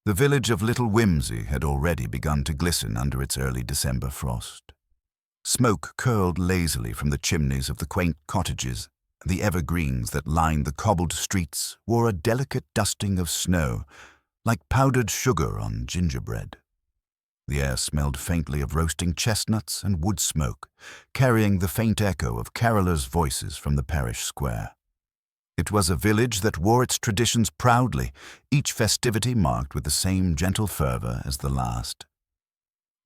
The village of Little Whimsy had already begun to glisten under its early December frost. Smoke curled lazily from the chimneys of the quaint cottages. The evergreens that lined the cobbled streets wore a delicate dusting of snow, like powdered sugar on gingerbread. The air smelled faintly of roasting chestnuts and wood smoke, carrying the faint echo of carolers' voices from the parish square. It was a village that wore its traditions proudly, each festivity marked with the same gentle fervor as the last.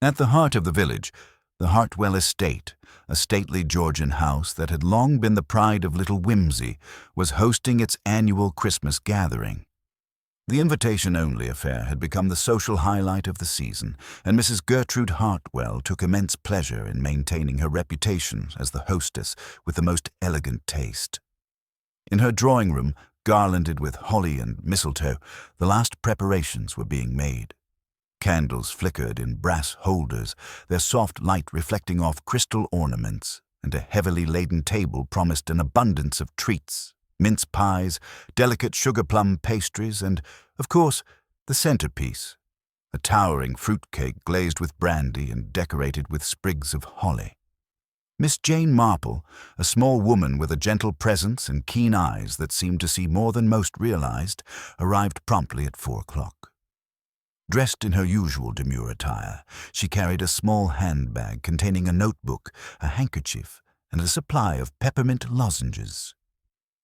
At the heart of the village, the Hartwell estate, a stately Georgian house that had long been the pride of Little Whimsy, was hosting its annual Christmas gathering. The invitation-only affair had become the social highlight of the season, and Mrs. Gertrude Hartwell took immense pleasure in maintaining her reputation as the hostess with the most elegant taste. In her drawing room, garlanded with holly and mistletoe, the last preparations were being made. Candles flickered in brass holders, their soft light reflecting off crystal ornaments, and a heavily laden table promised an abundance of treats, mince pies, delicate sugar-plum pastries, and, of course, the centerpiece, a towering fruitcake glazed with brandy and decorated with sprigs of holly. Miss Jane Marple, a small woman with a gentle presence and keen eyes that seemed to see more than most realized, arrived promptly at 4 o'clock. Dressed in her usual demure attire, she carried a small handbag containing a notebook, a handkerchief, and a supply of peppermint lozenges.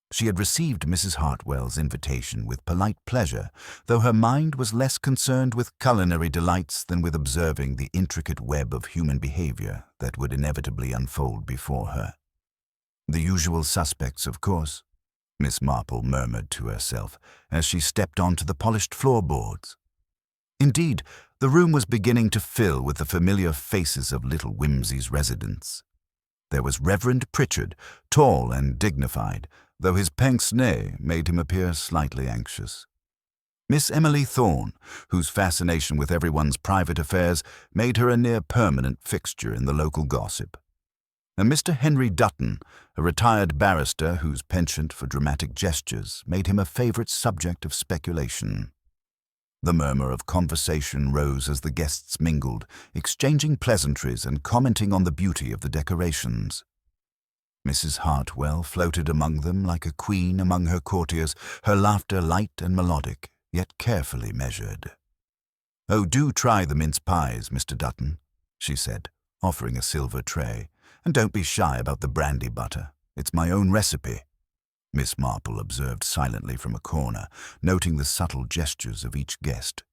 She had received Mrs. Hartwell's invitation with polite pleasure, though her mind was less concerned with culinary delights than with observing the intricate web of human behavior that would inevitably unfold before her. "The usual suspects, of course," Miss Marple murmured to herself as she stepped onto the polished floorboards. Indeed, the room was beginning to fill with the familiar faces of Little Whimsy's residents. There was Reverend Pritchard, tall and dignified, though his pince-nez made him appear slightly anxious. Miss Emily Thorne, whose fascination with everyone's private affairs made her a near-permanent fixture in the local gossip. And Mr. Henry Dutton, a retired barrister whose penchant for dramatic gestures made him a favorite subject of speculation. The murmur of conversation rose as the guests mingled, exchanging pleasantries and commenting on the beauty of the decorations. Mrs. Hartwell floated among them like a queen among her courtiers, her laughter light and melodic, yet carefully measured. "Oh, do try the mince pies, Mr. Dutton," she said, offering a silver tray. "And don't be shy about the brandy butter. It's my own recipe." Miss Marple observed silently from a corner, noting the subtle gestures of each guest.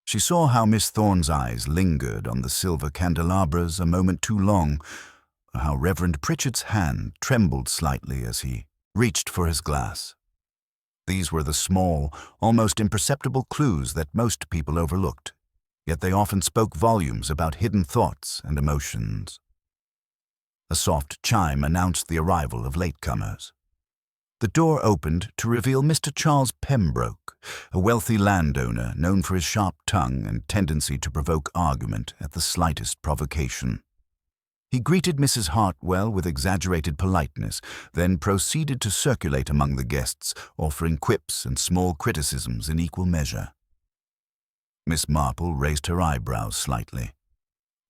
She saw how Miss Thorne's eyes lingered on the silver candelabras a moment too long, how Reverend Pritchard's hand trembled slightly as he reached for his glass. These were the small, almost imperceptible clues that most people overlooked, yet they often spoke volumes about hidden thoughts and emotions. A soft chime announced the arrival of latecomers. The door opened to reveal Mr. Charles Pembroke, a wealthy landowner known for his sharp tongue and tendency to provoke argument at the slightest provocation. He greeted Mrs. Hartwell with exaggerated politeness, then proceeded to circulate among the guests, offering quips and small criticisms in equal measure. Miss Marple raised her eyebrows slightly.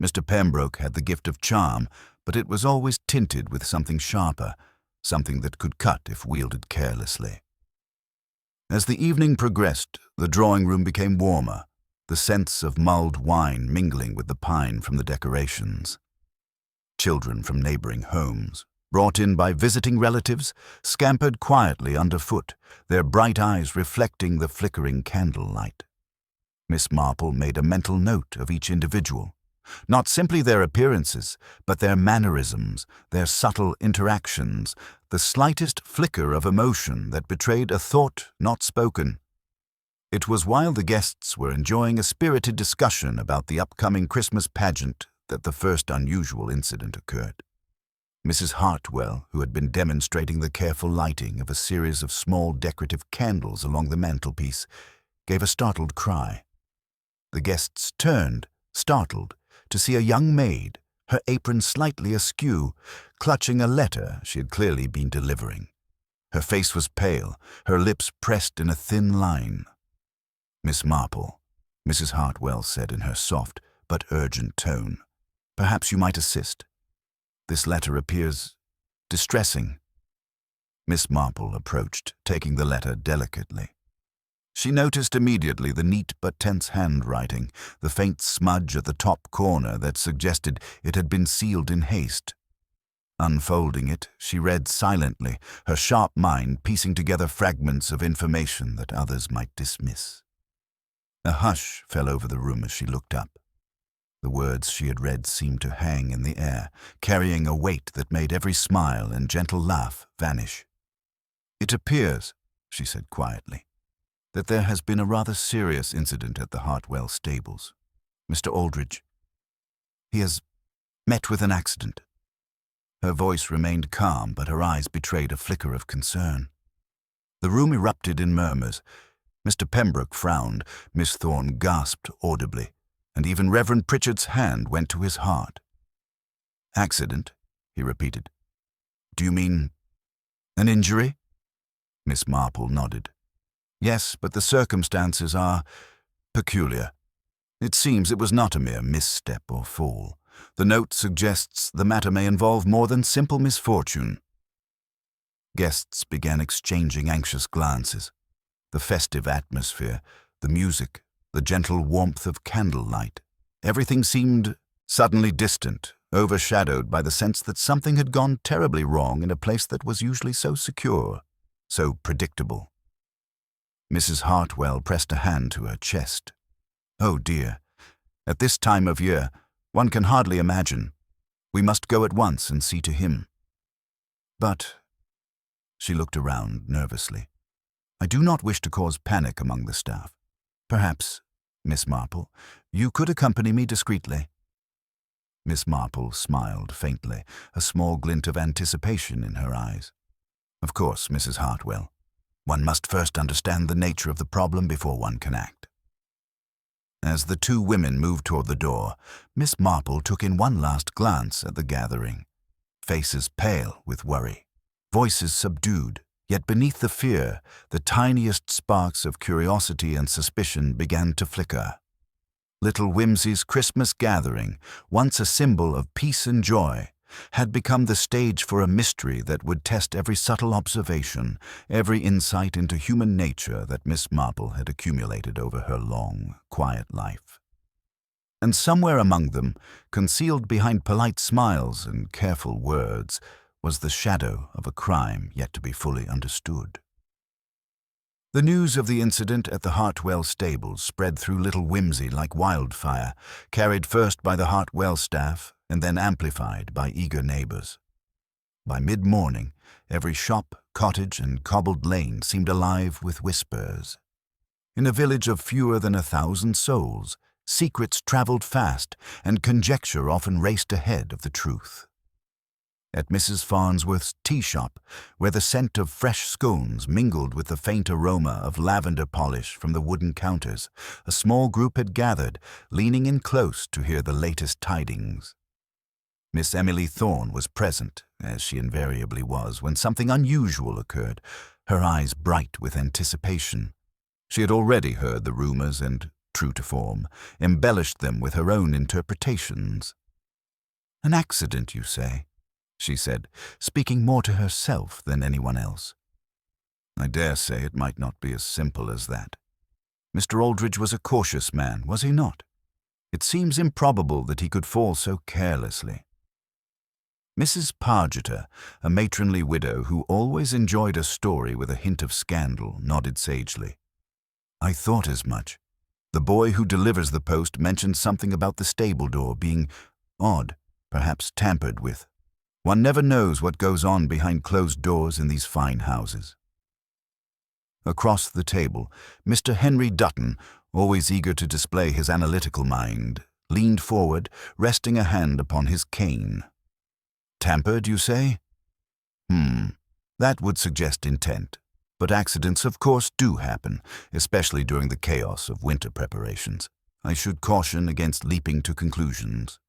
Mr. Pembroke had the gift of charm, but it was always tinted with something sharper, something that could cut if wielded carelessly. As the evening progressed, the drawing-room became warmer, the scents of mulled wine mingling with the pine from the decorations. Children from neighboring homes, brought in by visiting relatives, scampered quietly underfoot, their bright eyes reflecting the flickering candlelight. Miss Marple made a mental note of each individual, not simply their appearances, but their mannerisms, their subtle interactions, the slightest flicker of emotion that betrayed a thought not spoken. It was while the guests were enjoying a spirited discussion about the upcoming Christmas pageant that the first unusual incident occurred. Mrs. Hartwell, who had been demonstrating the careful lighting of a series of small decorative candles along the mantelpiece, gave a startled cry. The guests turned, startled, to see a young maid, her apron slightly askew, clutching a letter she had clearly been delivering. Her face was pale, her lips pressed in a thin line. Miss Marple, Mrs. Hartwell said in her soft but urgent tone. "Perhaps you might assist. This letter appears distressing." Miss Marple approached, taking the letter delicately. She noticed immediately the neat but tense handwriting, the faint smudge at the top corner that suggested it had been sealed in haste. Unfolding it, she read silently, her sharp mind piecing together fragments of information that others might dismiss. A hush fell over the room as she looked up. The words she had read seemed to hang in the air, carrying a weight that made every smile and gentle laugh vanish. "It appears," she said quietly, "that there has been a rather serious incident at the Hartwell stables. Mr. Aldridge, he has met with an accident." Her voice remained calm, but her eyes betrayed a flicker of concern. The room erupted in murmurs. Mr. Pembroke frowned, Miss Thorne gasped audibly, and even Reverend Pritchard's hand went to his heart. "Accident?" he repeated. "Do you mean an injury?" Miss Marple nodded. "Yes, but the circumstances are peculiar. It seems it was not a mere misstep or fall. The note suggests the matter may involve more than simple misfortune." Guests began exchanging anxious glances. The festive atmosphere, the music, the gentle warmth of candlelight, everything seemed suddenly distant, overshadowed by the sense that something had gone terribly wrong in a place that was usually so secure, so predictable. Mrs. Hartwell pressed a hand to her chest. "Oh dear, at this time of year, one can hardly imagine. We must go at once and see to him." "But," she looked around nervously, "I do not wish to cause panic among the staff. Perhaps, Miss Marple, you could accompany me discreetly." Miss Marple smiled faintly, a small glint of anticipation in her eyes. "Of course, Mrs. Hartwell. One must first understand the nature of the problem before one can act." As the two women moved toward the door, Miss Marple took in one last glance at the gathering. Faces pale with worry, voices subdued, yet beneath the fear, the tiniest sparks of curiosity and suspicion began to flicker. Little Whimsy's Christmas gathering, once a symbol of peace and joy, had become the stage for a mystery that would test every subtle observation, every insight into human nature that Miss Marple had accumulated over her long, quiet life. And somewhere among them, concealed behind polite smiles and careful words, was the shadow of a crime yet to be fully understood. The news of the incident at the Hartwell stables spread through Little Whimsy like wildfire, carried first by the Hartwell staff and then amplified by eager neighbors. By mid-morning, every shop, cottage, and cobbled lane seemed alive with whispers. In a village of fewer than 1,000 souls, secrets traveled fast, and conjecture often raced ahead of the truth. At Mrs. Farnsworth's tea shop, where the scent of fresh scones mingled with the faint aroma of lavender polish from the wooden counters, a small group had gathered, leaning in close to hear the latest tidings. Miss Emily Thorne was present, as she invariably was, when something unusual occurred, her eyes bright with anticipation. She had already heard the rumors and, true to form, embellished them with her own interpretations. "An accident, you say?" she said, speaking more to herself than anyone else. "I dare say it might not be as simple as that. Mr. Aldridge was a cautious man, was he not? It seems improbable that he could fall so carelessly." Mrs. Pargeter, a matronly widow who always enjoyed a story with a hint of scandal, nodded sagely. "I thought as much. The boy who delivers the post mentioned something about the stable door being odd, perhaps tampered with. One never knows what goes on behind closed doors in these fine houses." Across the table, Mr. Henry Dutton, always eager to display his analytical mind, leaned forward, resting a hand upon his cane. "Tampered, you say? That would suggest intent. But accidents, of course, do happen, especially during the chaos of winter preparations. I should caution against leaping to conclusions."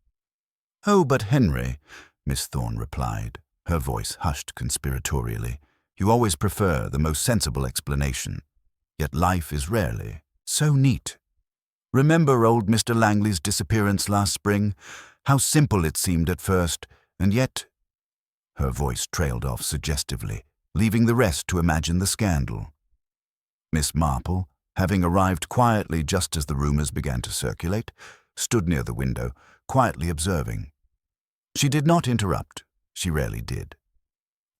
"Oh, but Henry," Miss Thorne replied, her voice hushed conspiratorially, "you always prefer the most sensible explanation. Yet life is rarely so neat." Remember old Mr. Langley's disappearance last spring? How simple it seemed at first, and yet—" Her voice trailed off suggestively, leaving the rest to imagine the scandal. Miss Marple, having arrived quietly just as the rumors began to circulate, stood near the window, quietly observing. She did not interrupt. She rarely did.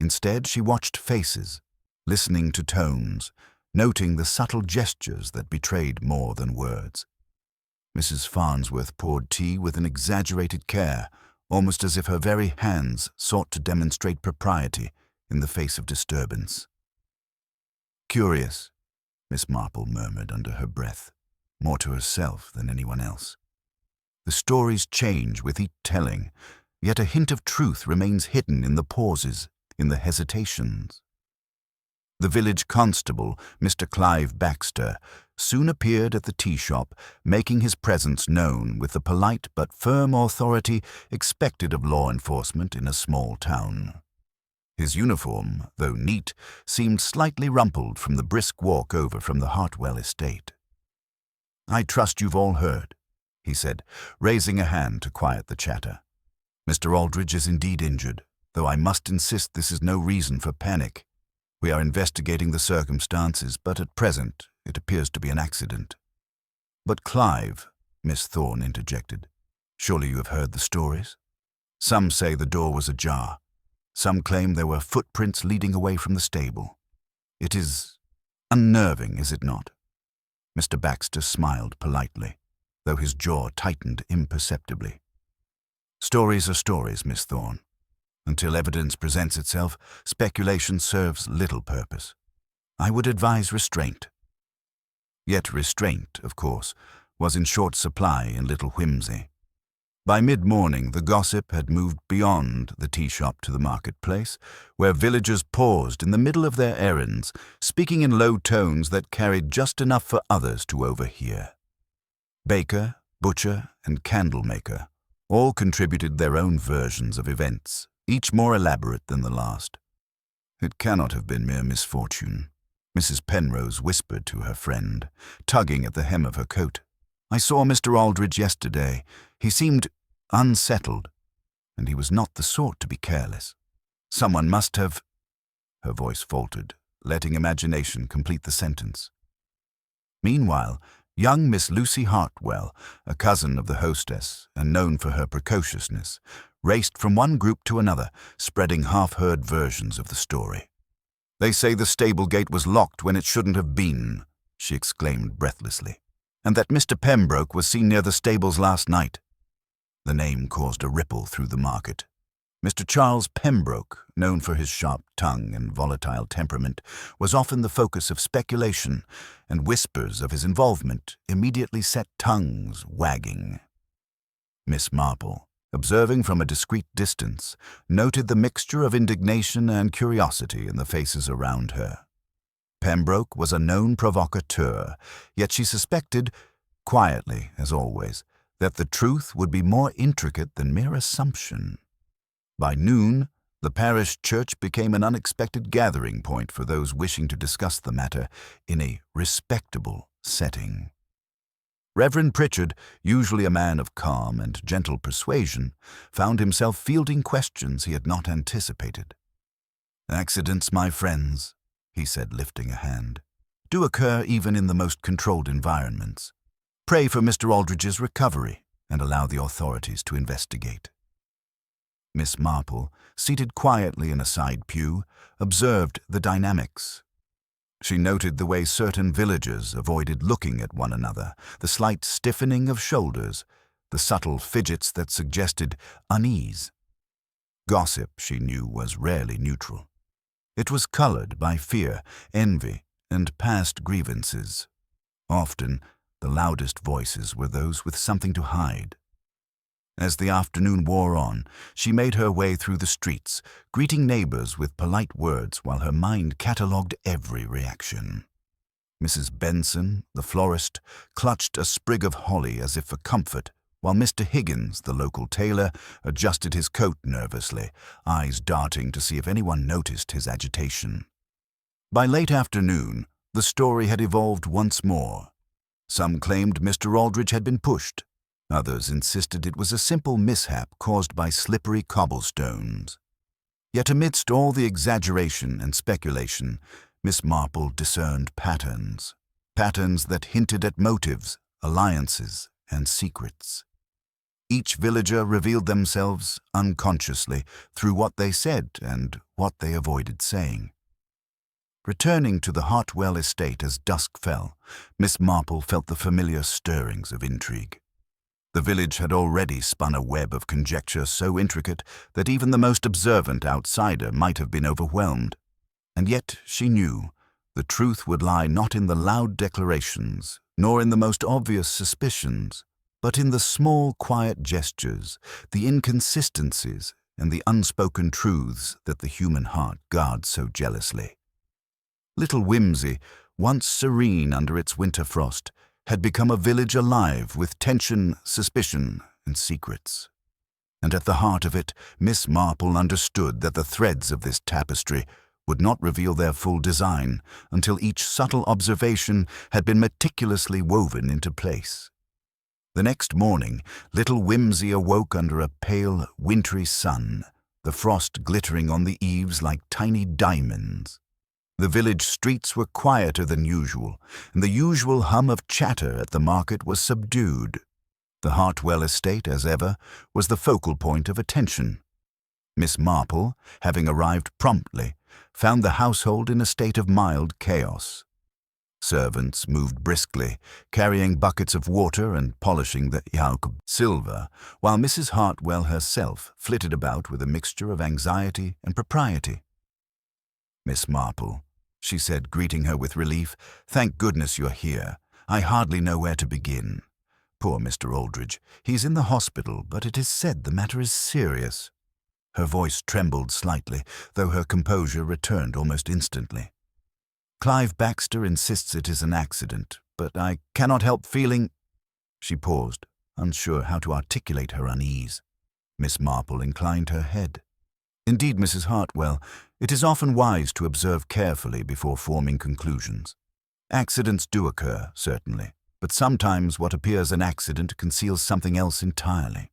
Instead, she watched faces, listening to tones, noting the subtle gestures that betrayed more than words. Mrs. Farnsworth poured tea with an exaggerated care, almost as if her very hands sought to demonstrate propriety in the face of disturbance. "Curious," Miss Marple murmured under her breath, more to herself than anyone else. "The stories change with each telling, yet a hint of truth remains hidden in the pauses, in the hesitations." The village constable, Mr. Clive Baxter, soon appeared at the tea shop, making his presence known with the polite but firm authority expected of law enforcement in a small town. His uniform, though neat, seemed slightly rumpled from the brisk walk over from the Hartwell estate. "I trust you've all heard," he said, raising a hand to quiet the chatter. "Mr. Aldridge is indeed injured, though I must insist this is no reason for panic. We are investigating the circumstances, but at present it appears to be an accident." "But Clive," Miss Thorne interjected, "surely you have heard the stories? Some say the door was ajar. Some claim there were footprints leading away from the stable. It is unnerving, is it not?" Mr. Baxter smiled politely, though his jaw tightened imperceptibly. "Stories are stories, Miss Thorne. Until evidence presents itself, speculation serves little purpose. I would advise restraint." Yet restraint, of course, was in short supply in Little Whimsy. By mid-morning, the gossip had moved beyond the tea shop to the marketplace, where villagers paused in the middle of their errands, speaking in low tones that carried just enough for others to overhear. Baker, butcher, and candlemaker all contributed their own versions of events, each more elaborate than the last. "It cannot have been mere misfortune," Mrs. Penrose whispered to her friend, tugging at the hem of her coat. "I saw Mr. Aldridge yesterday. He seemed unsettled, and he was not the sort to be careless. Someone must have—" Her voice faltered, letting imagination complete the sentence. Meanwhile, young Miss Lucy Hartwell, a cousin of the hostess and known for her precociousness, raced from one group to another, spreading half-heard versions of the story. "They say the stable gate was locked when it shouldn't have been," she exclaimed breathlessly, "and that Mr. Pembroke was seen near the stables last night." The name caused a ripple through the market. Mr. Charles Pembroke, known for his sharp tongue and volatile temperament, was often the focus of speculation, and whispers of his involvement immediately set tongues wagging. Miss Marple, observing from a discreet distance, noted the mixture of indignation and curiosity in the faces around her. Pembroke was a known provocateur, yet she suspected, quietly as always, that the truth would be more intricate than mere assumption. By noon, the parish church became an unexpected gathering point for those wishing to discuss the matter in a respectable setting. Reverend Pritchard, usually a man of calm and gentle persuasion, found himself fielding questions he had not anticipated. "Accidents, my friends," he said, lifting a hand, "do occur even in the most controlled environments. Pray for Mr. Aldridge's recovery and allow the authorities to investigate." Miss Marple, seated quietly in a side pew, observed the dynamics. She noted the way certain villagers avoided looking at one another, the slight stiffening of shoulders, the subtle fidgets that suggested unease. Gossip, she knew, was rarely neutral. It was colored by fear, envy, and past grievances. Often, the loudest voices were those with something to hide. As the afternoon wore on, she made her way through the streets, greeting neighbors with polite words while her mind catalogued every reaction. Mrs. Benson, the florist, clutched a sprig of holly as if for comfort, while Mr. Higgins, the local tailor, adjusted his coat nervously, eyes darting to see if anyone noticed his agitation. By late afternoon, the story had evolved once more. Some claimed Mr. Aldrich had been pushed. Others insisted it was a simple mishap caused by slippery cobblestones. Yet amidst all the exaggeration and speculation, Miss Marple discerned patterns. Patterns that hinted at motives, alliances, and secrets. Each villager revealed themselves unconsciously through what they said and what they avoided saying. Returning to the Hartwell estate as dusk fell, Miss Marple felt the familiar stirrings of intrigue. The village had already spun a web of conjecture so intricate that even the most observant outsider might have been overwhelmed. And yet she knew the truth would lie not in the loud declarations, nor in the most obvious suspicions, but in the small, quiet gestures, the inconsistencies, and the unspoken truths that the human heart guards so jealously. Little Whimsy, once serene under its winter frost, had become a village alive with tension, suspicion, and secrets. And at the heart of it, Miss Marple understood that the threads of this tapestry would not reveal their full design until each subtle observation had been meticulously woven into place. The next morning, little Whimsy awoke under a pale, wintry sun, the frost glittering on the eaves like tiny diamonds. The village streets were quieter than usual, and the usual hum of chatter at the market was subdued. The Hartwell estate, as ever, was the focal point of attention. Miss Marple, having arrived promptly, found the household in a state of mild chaos. Servants moved briskly, carrying buckets of water and polishing the Jacob silver, while Mrs. Hartwell herself flitted about with a mixture of anxiety and propriety. "Miss Marple," she said, greeting her with relief, "thank goodness you're here. I hardly know where to begin. Poor Mr. Aldrich. He's in the hospital, but it is said the matter is serious." Her voice trembled slightly, though her composure returned almost instantly. "Clive Baxter insists it is an accident, but I cannot help feeling—" She paused, unsure how to articulate her unease. Miss Marple inclined her head. "Indeed, Mrs. Hartwell, it is often wise to observe carefully before forming conclusions. Accidents do occur, certainly, but sometimes what appears an accident conceals something else entirely."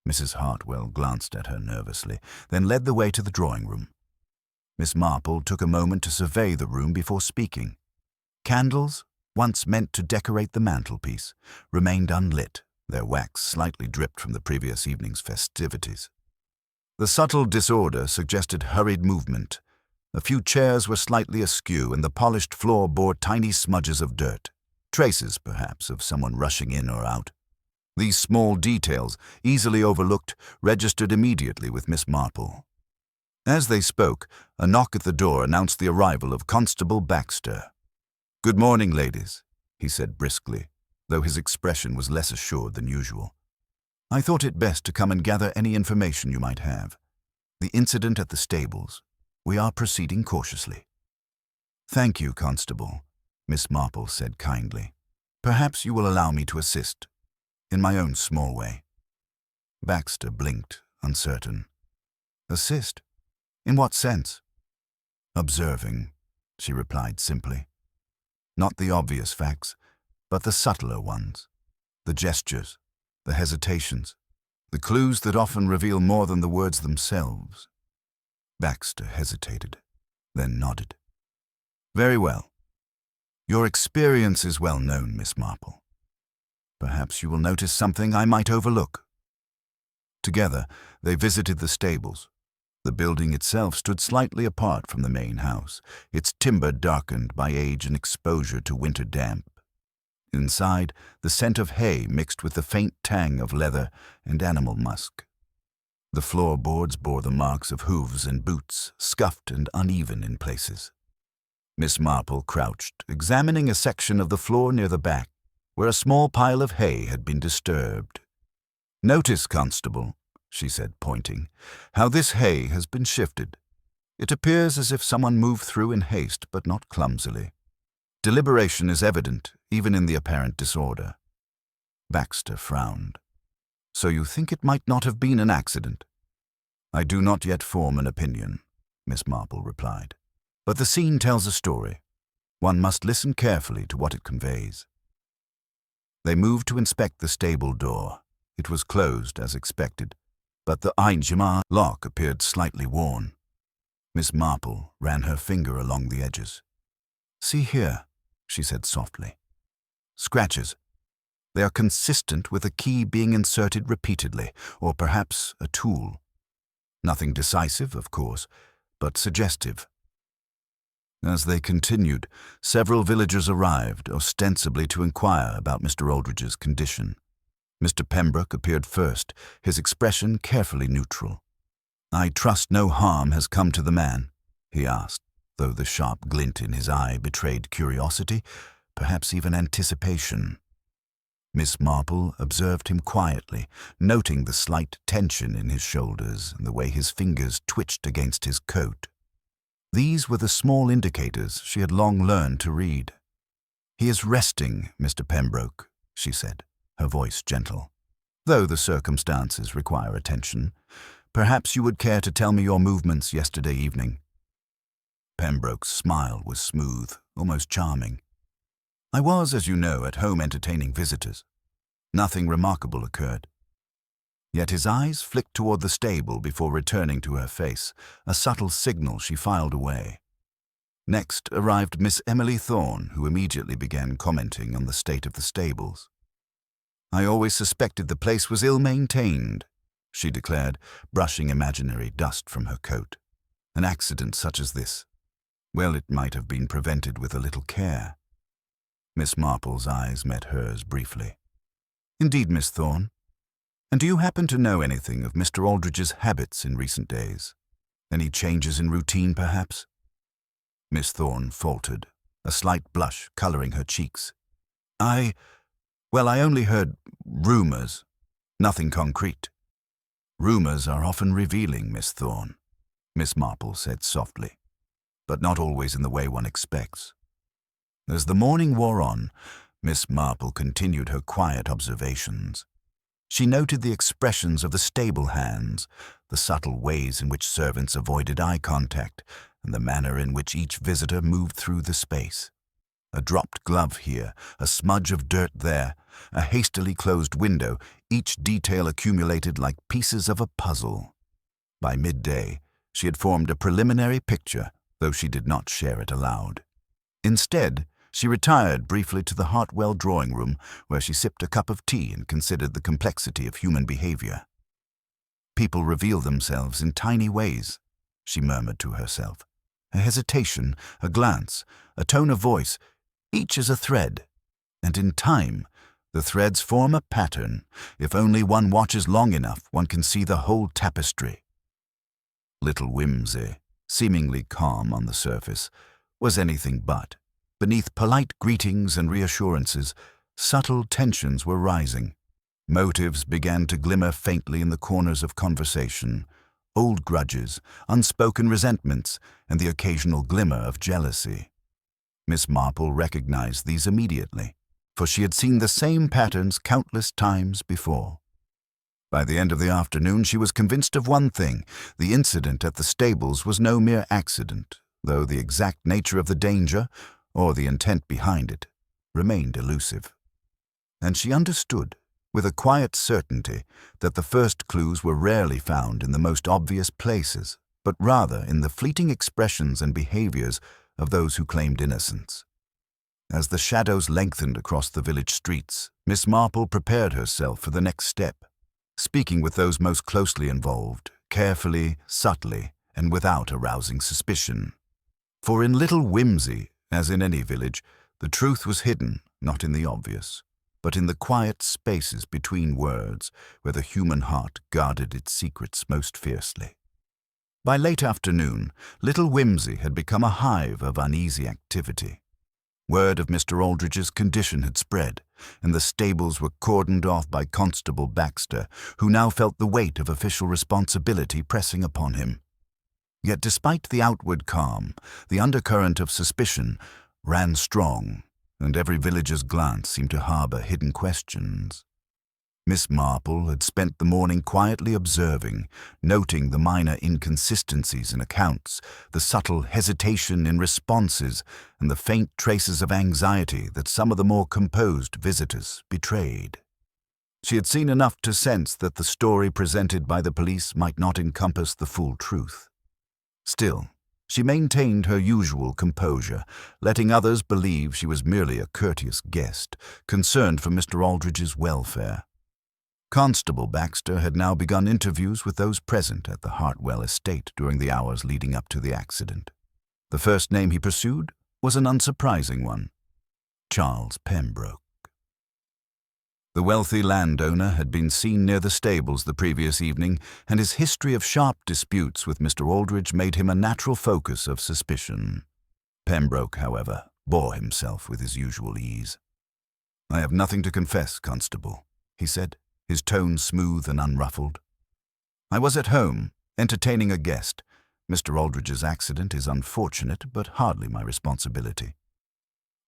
Mrs. Hartwell glanced at her nervously, then led the way to the drawing-room. Miss Marple took a moment to survey the room before speaking. Candles, once meant to decorate the mantelpiece, remained unlit, their wax slightly dripped from the previous evening's festivities. The subtle disorder suggested hurried movement. A few chairs were slightly askew, and the polished floor bore tiny smudges of dirt, traces, perhaps, of someone rushing in or out. These small details, easily overlooked, registered immediately with Miss Marple. As they spoke, a knock at the door announced the arrival of Constable Baxter. "Good morning, ladies," he said briskly, though his expression was less assured than usual. "I thought it best to come and gather any information you might have. The incident at the stables. We are proceeding cautiously." "Thank you, Constable," Miss Marple said kindly. "Perhaps you will allow me to assist, in my own small way." Baxter blinked, uncertain. "Assist? In what sense?" "Observing," she replied simply. "Not the obvious facts, but the subtler ones. The gestures, the hesitations, the clues that often reveal more than the words themselves." Baxter hesitated, then nodded. "Very well. Your experience is well known, Miss Marple. Perhaps you will notice something I might overlook." Together, they visited the stables. The building itself stood slightly apart from the main house, its timber darkened by age and exposure to winter damp. Inside, the scent of hay mixed with the faint tang of leather and animal musk. The floorboards bore the marks of hooves and boots, scuffed and uneven in places. Miss Marple crouched, examining a section of the floor near the back, where a small pile of hay had been disturbed. "Notice, Constable," she said, pointing, "how this hay has been shifted. It appears as if someone moved through in haste, but not clumsily. Deliberation is evident, even in the apparent disorder." Baxter frowned. "So you think it might not have been an accident?" "I do not yet form an opinion," Miss Marple replied. "But the scene tells a story. One must listen carefully to what it conveys." They moved to inspect the stable door. It was closed as expected, but the Einjima lock appeared slightly worn. Miss Marple ran her finger along the edges. "See here," she said softly. "Scratches. They are consistent with a key being inserted repeatedly, or perhaps a tool. Nothing decisive, of course, but suggestive." As they continued, several villagers arrived, ostensibly to inquire about Mr. Aldridge's condition. Mr. Pembroke appeared first, his expression carefully neutral. "I trust no harm has come to the man?" he asked, though the sharp glint in his eye betrayed curiosity, perhaps even anticipation. Miss Marple observed him quietly, noting the slight tension in his shoulders and the way his fingers twitched against his coat. These were the small indicators she had long learned to read. "He is resting, Mr. Pembroke," she said, her voice gentle. "Though the circumstances require attention, perhaps you would care to tell me your movements yesterday evening." Pembroke's smile was smooth, almost charming. "I was, as you know, at home entertaining visitors. Nothing remarkable occurred." Yet his eyes flicked toward the stable before returning to her face, a subtle signal she filed away. Next arrived Miss Emily Thorne, who immediately began commenting on the state of the stables. "I always suspected the place was ill-maintained," she declared, brushing imaginary dust from her coat. "An accident such as this. Well, it might have been prevented with a little care." Miss Marple's eyes met hers briefly. "Indeed, Miss Thorne. And do you happen to know anything of Mr. Aldridge's habits in recent days? Any changes in routine, perhaps?" Miss Thorne faltered, a slight blush coloring her cheeks. I only heard rumors. Nothing concrete." "Rumors are often revealing, Miss Thorne," Miss Marple said softly, "but not always in the way one expects." As the morning wore on, Miss Marple continued her quiet observations. She noted the expressions of the stable hands, the subtle ways in which servants avoided eye contact, and the manner in which each visitor moved through the space. A dropped glove here, a smudge of dirt there, a hastily closed window, each detail accumulated like pieces of a puzzle. By midday, she had formed a preliminary picture, though she did not share it aloud. Instead, she retired briefly to the Hartwell drawing-room, where she sipped a cup of tea and considered the complexity of human behavior. "People reveal themselves in tiny ways," she murmured to herself. "A hesitation, a glance, a tone of voice, each is a thread. And in time, the threads form a pattern. If only one watches long enough, one can see the whole tapestry." Little Whimsy, seemingly calm on the surface, was anything but. Beneath polite greetings and reassurances, subtle tensions were rising. Motives began to glimmer faintly in the corners of conversation, old grudges, unspoken resentments, and the occasional glimmer of jealousy. Miss Marple recognized these immediately, for she had seen the same patterns countless times before. By the end of the afternoon, she was convinced of one thing: the incident at the stables was no mere accident, though the exact nature of the danger, or the intent behind it, remained elusive. And she understood, with a quiet certainty, that the first clues were rarely found in the most obvious places, but rather in the fleeting expressions and behaviors of those who claimed innocence. As the shadows lengthened across the village streets, Miss Marple prepared herself for the next step, speaking with those most closely involved, carefully, subtly, and without arousing suspicion. For in Little Whimsy, as in any village, the truth was hidden, not in the obvious, but in the quiet spaces between words where the human heart guarded its secrets most fiercely. By late afternoon, Little Whimsy had become a hive of uneasy activity. Word of Mr. Aldridge's condition had spread, and the stables were cordoned off by Constable Baxter, who now felt the weight of official responsibility pressing upon him. Yet despite the outward calm, the undercurrent of suspicion ran strong, and every villager's glance seemed to harbor hidden questions. Miss Marple had spent the morning quietly observing, noting the minor inconsistencies in accounts, the subtle hesitation in responses, and the faint traces of anxiety that some of the more composed visitors betrayed. She had seen enough to sense that the story presented by the police might not encompass the full truth. Still, she maintained her usual composure, letting others believe she was merely a courteous guest, concerned for Mr. Aldridge's welfare. Constable Baxter had now begun interviews with those present at the Hartwell estate during the hours leading up to the accident. The first name he pursued was an unsurprising one: Charles Pembroke. The wealthy landowner had been seen near the stables the previous evening, and his history of sharp disputes with Mr. Aldridge made him a natural focus of suspicion. Pembroke, however, bore himself with his usual ease. "I have nothing to confess, Constable," he said, his tone smooth and unruffled. "I was at home, entertaining a guest. Mr. Aldridge's accident is unfortunate, but hardly my responsibility."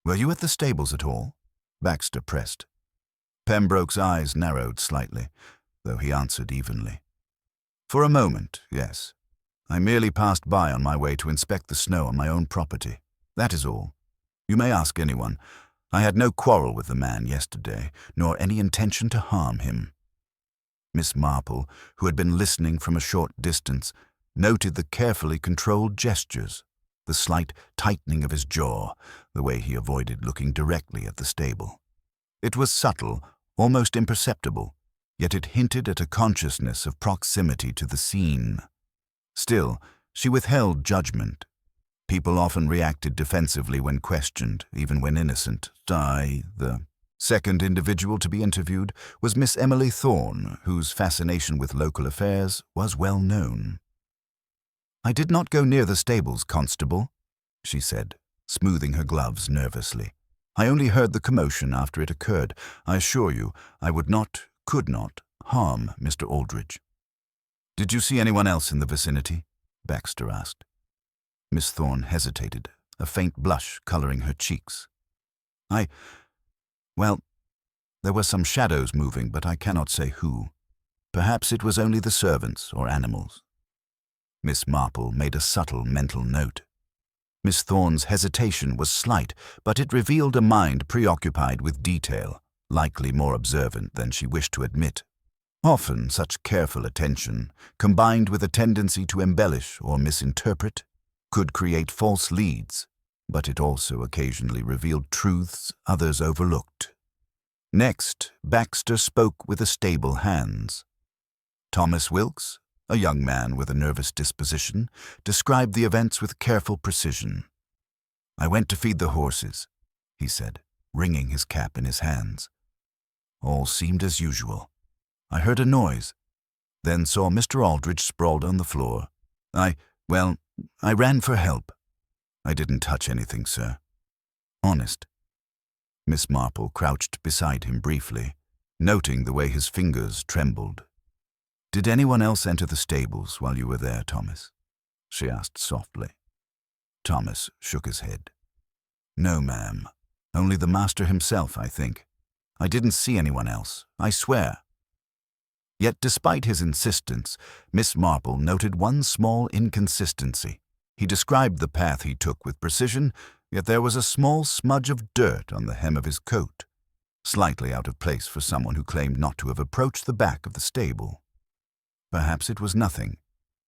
"Were you at the stables at all?" Baxter pressed. Pembroke's eyes narrowed slightly, though he answered evenly. "For a moment, yes. I merely passed by on my way to inspect the snow on my own property. That is all. You may ask anyone. I had no quarrel with the man yesterday, nor any intention to harm him." Miss Marple, who had been listening from a short distance, noted the carefully controlled gestures, the slight tightening of his jaw, the way he avoided looking directly at the stable. It was subtle, almost imperceptible, yet it hinted at a consciousness of proximity to the scene. Still, she withheld judgment. People often reacted defensively when questioned, even when innocent. The second individual to be interviewed was Miss Emily Thorne, whose fascination with local affairs was well known. "I did not go near the stables, Constable," she said, smoothing her gloves nervously. "I only heard the commotion after it occurred. I assure you, I would not, could not, harm Mr. Aldridge." "Did you see anyone else in the vicinity?" Baxter asked. Miss Thorne hesitated, a faint blush coloring her cheeks. Well, there were some shadows moving, but I cannot say who. Perhaps it was only the servants or animals." Miss Marple made a subtle mental note. Miss Thorne's hesitation was slight, but it revealed a mind preoccupied with detail, likely more observant than she wished to admit. Often such careful attention, combined with a tendency to embellish or misinterpret, could create false leads, but it also occasionally revealed truths others overlooked. Next, Baxter spoke with the stable hands. Thomas Wilkes, a young man with a nervous disposition, described the events with careful precision. "I went to feed the horses," he said, wringing his cap in his hands. "All seemed as usual. I heard a noise, then saw Mr. Aldridge sprawled on the floor. I ran for help. I didn't touch anything, sir. Honest." Miss Marple crouched beside him briefly, noting the way his fingers trembled. "Did anyone else enter the stables while you were there, Thomas?" she asked softly. Thomas shook his head. "No, ma'am. Only the master himself, I think. I didn't see anyone else, I swear." Yet despite his insistence, Miss Marple noted one small inconsistency. He described the path he took with precision, yet there was a small smudge of dirt on the hem of his coat, slightly out of place for someone who claimed not to have approached the back of the stable. Perhaps it was nothing,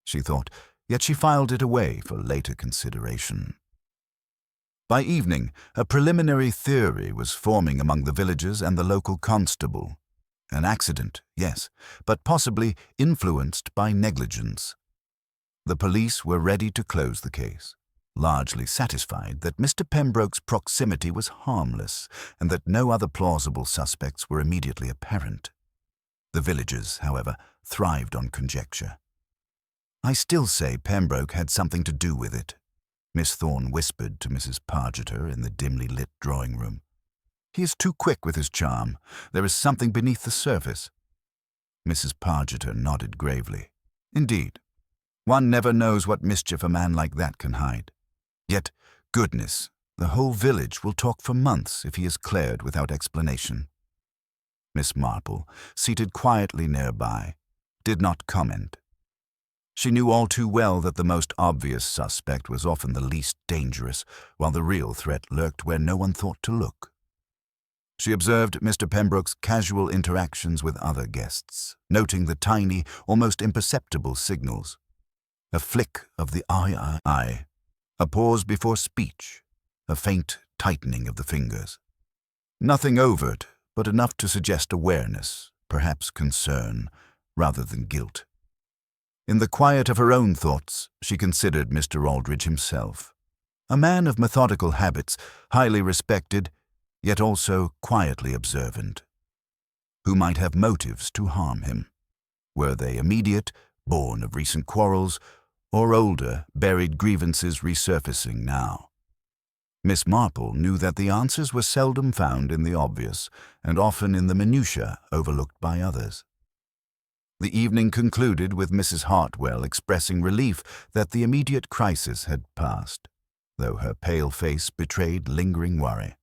she thought, yet she filed it away for later consideration. By evening, a preliminary theory was forming among the villagers and the local constable. An accident, yes, but possibly influenced by negligence. The police were ready to close the case, largely satisfied that Mr. Pembroke's proximity was harmless and that no other plausible suspects were immediately apparent. The villagers, however, thrived on conjecture. "I still say Pembroke had something to do with it," Miss Thorne whispered to Mrs. Pargeter in the dimly lit drawing-room. "He is too quick with his charm. There is something beneath the surface." Mrs. Pargeter nodded gravely. "Indeed. One never knows what mischief a man like that can hide. Yet, goodness, the whole village will talk for months if he is cleared without explanation." Miss Marple, seated quietly nearby, did not comment. She knew all too well that the most obvious suspect was often the least dangerous, while the real threat lurked where no one thought to look. She observed Mr. Pembroke's casual interactions with other guests, noting the tiny, almost imperceptible signals. A flick of the eye, a pause before speech, a faint tightening of the fingers. Nothing overt, but enough to suggest awareness, perhaps concern, rather than guilt. In the quiet of her own thoughts, she considered Mr. Aldridge himself. A man of methodical habits, highly respected, yet also quietly observant. Who might have motives to harm him? Were they immediate, born of recent quarrels, or older, buried grievances resurfacing now? Miss Marple knew that the answers were seldom found in the obvious, and often in the minutiae overlooked by others. The evening concluded with Mrs. Hartwell expressing relief that the immediate crisis had passed, though her pale face betrayed lingering worry.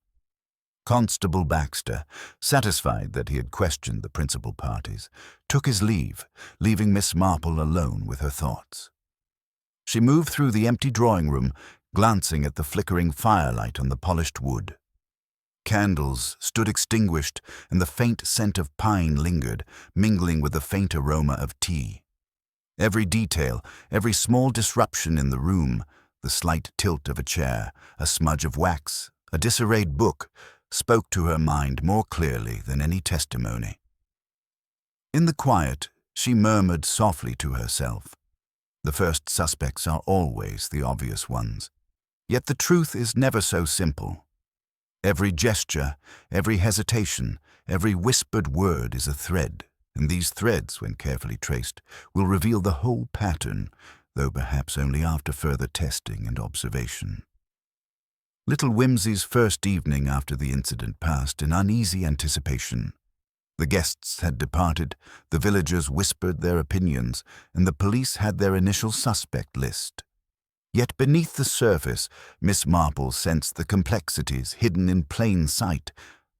Constable Baxter, satisfied that he had questioned the principal parties, took his leave, leaving Miss Marple alone with her thoughts. She moved through the empty drawing-room, glancing at the flickering firelight on the polished wood. Candles stood extinguished, and the faint scent of pine lingered, mingling with the faint aroma of tea. Every detail, every small disruption in the room, the slight tilt of a chair, a smudge of wax, a disarrayed book, spoke to her mind more clearly than any testimony. In the quiet, she murmured softly to herself, "The first suspects are always the obvious ones. Yet the truth is never so simple. Every gesture, every hesitation, every whispered word is a thread, and these threads, when carefully traced, will reveal the whole pattern, though perhaps only after further testing and observation." Little Whimsy's first evening after the incident passed in uneasy anticipation. The guests had departed, the villagers whispered their opinions, and the police had their initial suspect list. Yet beneath the surface, Miss Marple sensed the complexities hidden in plain sight,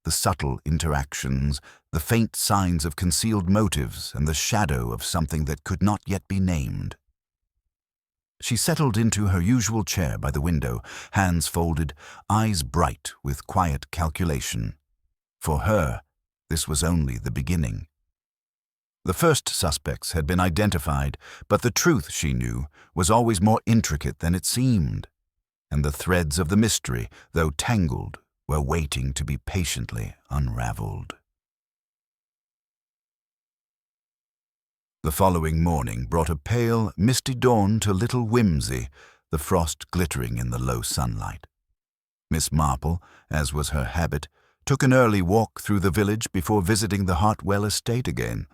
the subtle interactions, the faint signs of concealed motives, and the shadow of something that could not yet be named. She settled into her usual chair by the window, hands folded, eyes bright with quiet calculation. For her, this was only the beginning. The first suspects had been identified, but the truth, she knew, was always more intricate than it seemed, and the threads of the mystery, though tangled, were waiting to be patiently unraveled. The following morning brought a pale, misty dawn to Little Whimsy, the frost glittering in the low sunlight. Miss Marple, as was her habit, took an early walk through the village before visiting the Hartwell estate again.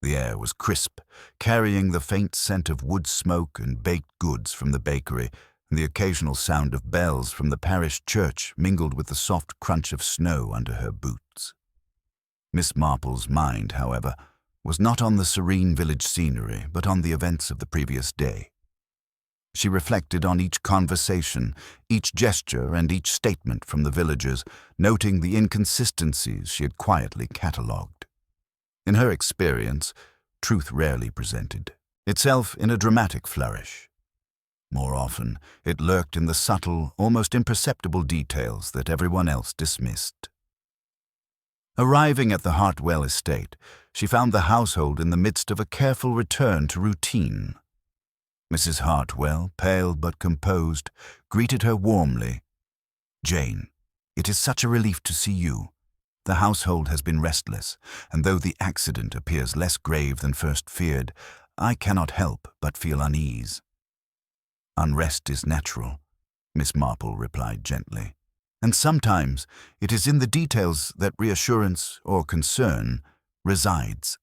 The air was crisp, carrying the faint scent of wood smoke and baked goods from the bakery, and the occasional sound of bells from the parish church mingled with the soft crunch of snow under her boots. Miss Marple's mind, however, was not on the serene village scenery, but on the events of the previous day. She reflected on each conversation, each gesture, and each statement from the villagers, noting the inconsistencies she had quietly catalogued. In her experience, truth rarely presented itself in a dramatic flourish. More often, it lurked in the subtle, almost imperceptible details that everyone else dismissed. Arriving at the Hartwell estate, she found the household in the midst of a careful return to routine. Mrs. Hartwell, pale but composed, greeted her warmly. "Jane, it is such a relief to see you. The household has been restless, and though the accident appears less grave than first feared, I cannot help but feel unease." "Unrest is natural," Miss Marple replied gently, "and sometimes it is in the details that reassurance or concern resides."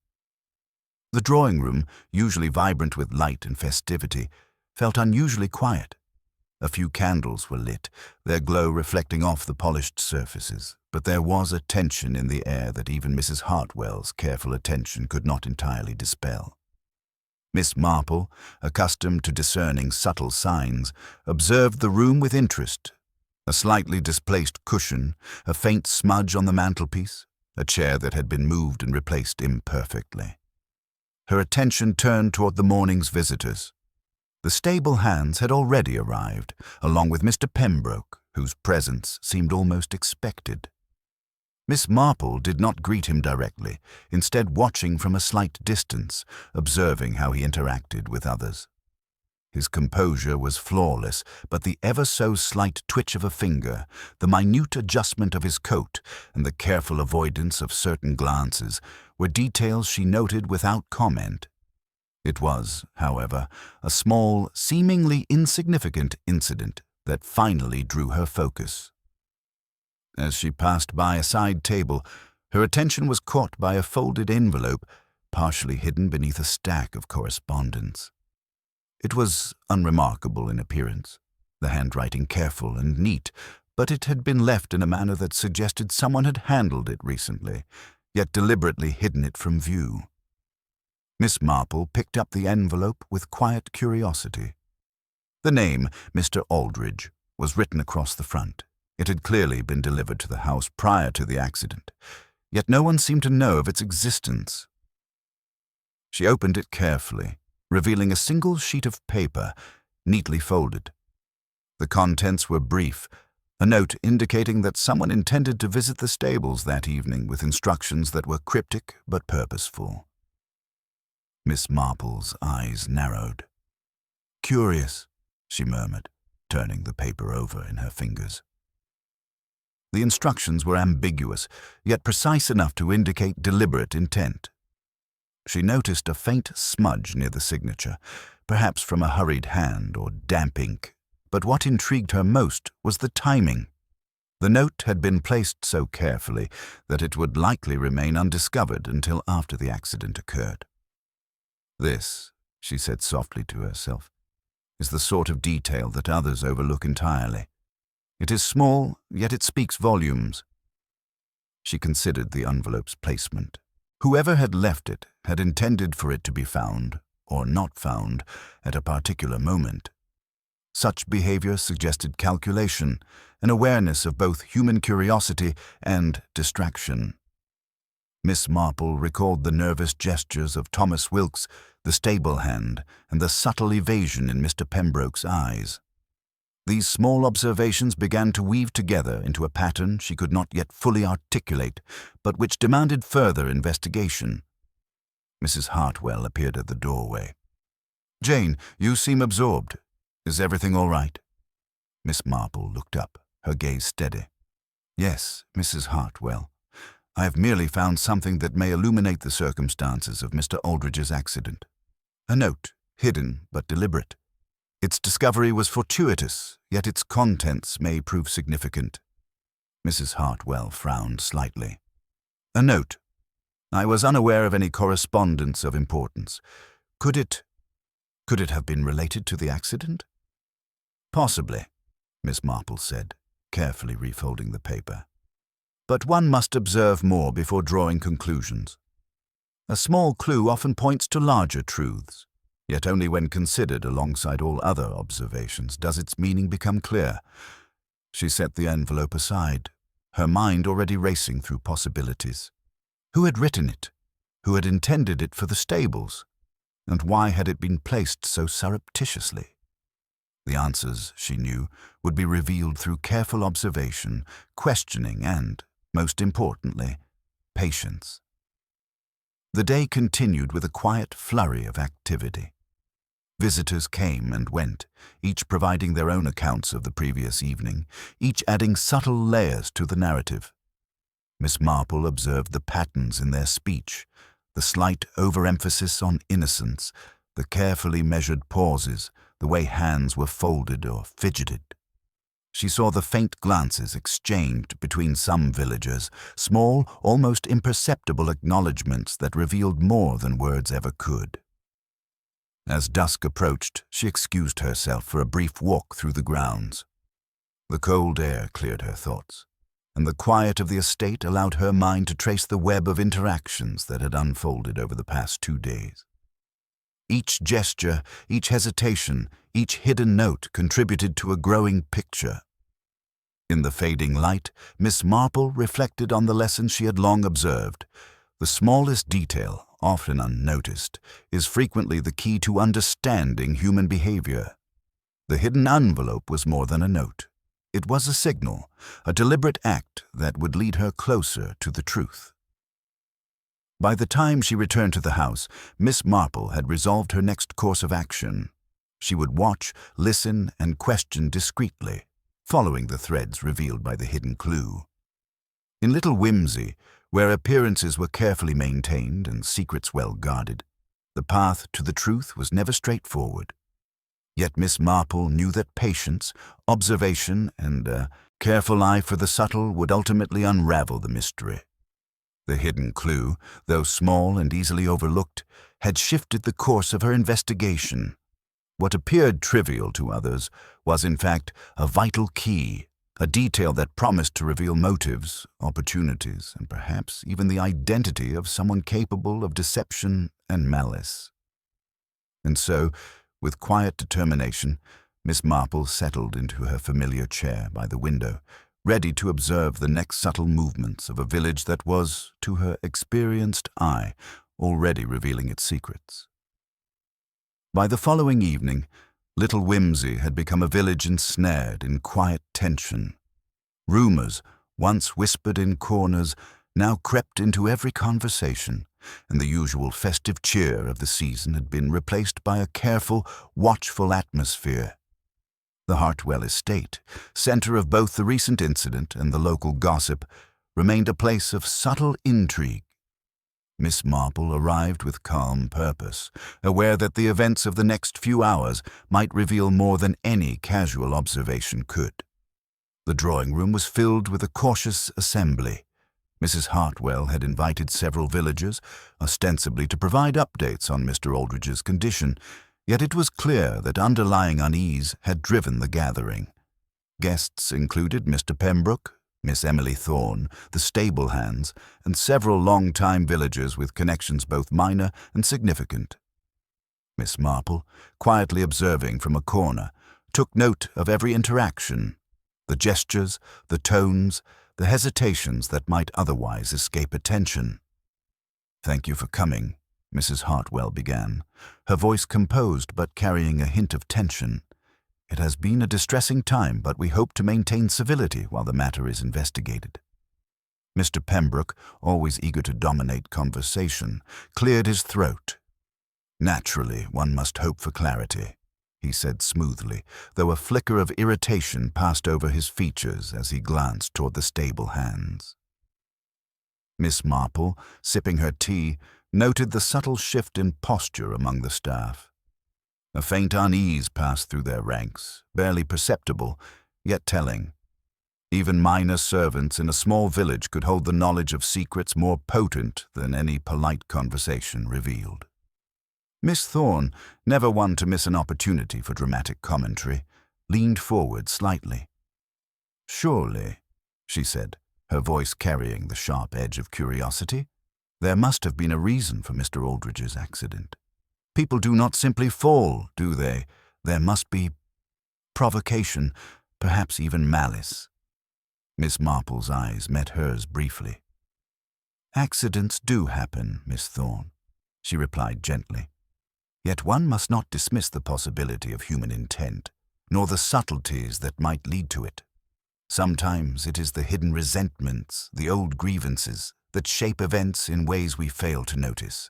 The drawing-room, usually vibrant with light and festivity, felt unusually quiet. A few candles were lit, their glow reflecting off the polished surfaces, but there was a tension in the air that even Mrs. Hartwell's careful attention could not entirely dispel. Miss Marple, accustomed to discerning subtle signs, observed the room with interest. A slightly displaced cushion, a faint smudge on the mantelpiece, a chair that had been moved and replaced imperfectly. Her attention turned toward the morning's visitors. The stable hands had already arrived, along with Mr. Pembroke, whose presence seemed almost expected. Miss Marple did not greet him directly, instead watching from a slight distance, observing how he interacted with others. His composure was flawless, but the ever-so-slight twitch of a finger, the minute adjustment of his coat, and the careful avoidance of certain glances were details she noted without comment. It was, however, a small, seemingly insignificant incident that finally drew her focus. As she passed by a side table, her attention was caught by a folded envelope, partially hidden beneath a stack of correspondence. It was unremarkable in appearance, the handwriting careful and neat, but it had been left in a manner that suggested someone had handled it recently, yet deliberately hidden it from view. Miss Marple picked up the envelope with quiet curiosity. The name, Mr. Aldridge, was written across the front. It had clearly been delivered to the house prior to the accident, yet no one seemed to know of its existence. She opened it carefully, revealing a single sheet of paper, neatly folded. The contents were brief, a note indicating that someone intended to visit the stables that evening with instructions that were cryptic but purposeful. Miss Marple's eyes narrowed. "Curious," she murmured, turning the paper over in her fingers. The instructions were ambiguous, yet precise enough to indicate deliberate intent. She noticed a faint smudge near the signature, perhaps from a hurried hand or damp ink, but what intrigued her most was the timing. The note had been placed so carefully that it would likely remain undiscovered until after the accident occurred. "This," she said softly to herself, "is the sort of detail that others overlook entirely. It is small, yet it speaks volumes." She considered the envelope's placement. Whoever had left it had intended for it to be found, or not found, at a particular moment. Such behavior suggested calculation, an awareness of both human curiosity and distraction. Miss Marple recalled the nervous gestures of Thomas Wilkes, the stable hand, and the subtle evasion in Mr. Pembroke's eyes. These small observations began to weave together into a pattern she could not yet fully articulate, but which demanded further investigation. Mrs. Hartwell appeared at the doorway. "Jane, you seem absorbed. Is everything all right?" Miss Marple looked up, her gaze steady. "Yes, Mrs. Hartwell. I have merely found something that may illuminate the circumstances of Mr. Aldridge's accident. A note, hidden but deliberate. Its discovery was fortuitous, yet its contents may prove significant." Mrs. Hartwell frowned slightly. "A note. I was unaware of any correspondence of importance. Could it have been related to the accident?" "Possibly," Miss Marple said, carefully refolding the paper. "But one must observe more before drawing conclusions. A small clue often points to larger truths. Yet only when considered alongside all other observations does its meaning become clear." She set the envelope aside, her mind already racing through possibilities. Who had written it? Who had intended it for the stables? And why had it been placed so surreptitiously? The answers, she knew, would be revealed through careful observation, questioning and, most importantly, patience. The day continued with a quiet flurry of activity. Visitors came and went, each providing their own accounts of the previous evening, each adding subtle layers to the narrative. Miss Marple observed the patterns in their speech, the slight overemphasis on innocence, the carefully measured pauses, the way hands were folded or fidgeted. She saw the faint glances exchanged between some villagers, small, almost imperceptible acknowledgments that revealed more than words ever could. As dusk approached, she excused herself for a brief walk through the grounds. The cold air cleared her thoughts, and the quiet of the estate allowed her mind to trace the web of interactions that had unfolded over the past 2 days. Each gesture, each hesitation, each hidden note contributed to a growing picture. In the fading light, Miss Marple reflected on the lesson she had long observed. The smallest detail, often unnoticed, is frequently the key to understanding human behavior. The hidden envelope was more than a note. It was a signal, a deliberate act that would lead her closer to the truth. By the time she returned to the house, Miss Marple had resolved her next course of action. She would watch, listen, and question discreetly, following the threads revealed by the hidden clue. In Little Whimsy, where appearances were carefully maintained and secrets well guarded, the path to the truth was never straightforward. Yet Miss Marple knew that patience, observation, and a careful eye for the subtle would ultimately unravel the mystery. The hidden clue, though small and easily overlooked, had shifted the course of her investigation. What appeared trivial to others was, in fact, a vital key, a detail that promised to reveal motives, opportunities, and perhaps even the identity of someone capable of deception and malice. And so, with quiet determination, Miss Marple settled into her familiar chair by the window, ready to observe the next subtle movements of a village that was, to her experienced eye, already revealing its secrets. By the following evening, Little Whimsy had become a village ensnared in quiet tension. Rumors, once whispered in corners, now crept into every conversation, and the usual festive cheer of the season had been replaced by a careful, watchful atmosphere. The Hartwell estate, center of both the recent incident and the local gossip, remained a place of subtle intrigue. Miss Marple arrived with calm purpose, aware that the events of the next few hours might reveal more than any casual observation could. The drawing-room was filled with a cautious assembly. Mrs. Hartwell had invited several villagers, ostensibly to provide updates on Mr. Aldridge's condition, yet it was clear that underlying unease had driven the gathering. Guests included Mr. Pembroke, Miss Emily Thorne, the stable hands, and several long-time villagers with connections both minor and significant. Miss Marple, quietly observing from a corner, took note of every interaction, the gestures, the tones, the hesitations that might otherwise escape attention. "Thank you for coming," Mrs. Hartwell began, her voice composed but carrying a hint of tension. "It has been a distressing time, but we hope to maintain civility while the matter is investigated." Mr. Pembroke, always eager to dominate conversation, cleared his throat. "Naturally, one must hope for clarity," he said smoothly, though a flicker of irritation passed over his features as he glanced toward the stable hands. Miss Marple, sipping her tea, noted the subtle shift in posture among the staff. A faint unease passed through their ranks, barely perceptible, yet telling. Even minor servants in a small village could hold the knowledge of secrets more potent than any polite conversation revealed. Miss Thorne, never one to miss an opportunity for dramatic commentary, leaned forward slightly. "Surely," she said, her voice carrying the sharp edge of curiosity, "there must have been a reason for Mr. Aldridge's accident. People do not simply fall, do they? There must be provocation, perhaps even malice." Miss Marple's eyes met hers briefly. "Accidents do happen, Miss Thorne," she replied gently. "Yet one must not dismiss the possibility of human intent, nor the subtleties that might lead to it. Sometimes it is the hidden resentments, the old grievances, that shape events in ways we fail to notice."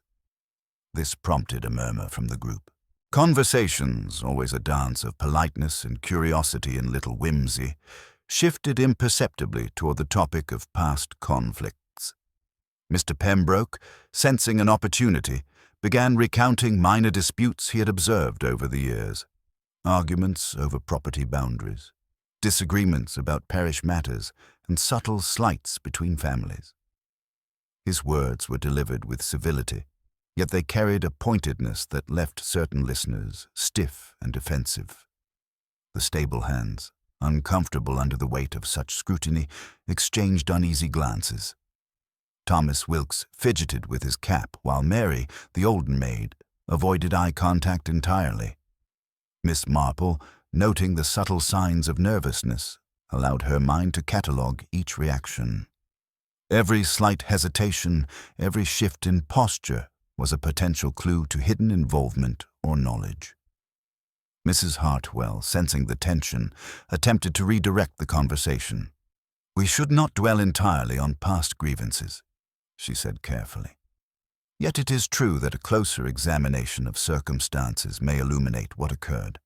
This prompted a murmur from the group. Conversations, always a dance of politeness and curiosity in Little Whimsy, shifted imperceptibly toward the topic of past conflicts. Mr. Pembroke, sensing an opportunity, began recounting minor disputes he had observed over the years. Arguments over property boundaries, disagreements about parish matters, and subtle slights between families. His words were delivered with civility, yet they carried a pointedness that left certain listeners stiff and defensive. The stable hands, uncomfortable under the weight of such scrutiny, exchanged uneasy glances. Thomas Wilkes fidgeted with his cap, while Mary, the olden maid, avoided eye contact entirely. Miss Marple, noting the subtle signs of nervousness, allowed her mind to catalogue each reaction. Every slight hesitation, every shift in posture was a potential clue to hidden involvement or knowledge. Mrs. Hartwell, sensing the tension, attempted to redirect the conversation. "We should not dwell entirely on past grievances," she said carefully. "Yet it is true that a closer examination of circumstances may illuminate what occurred.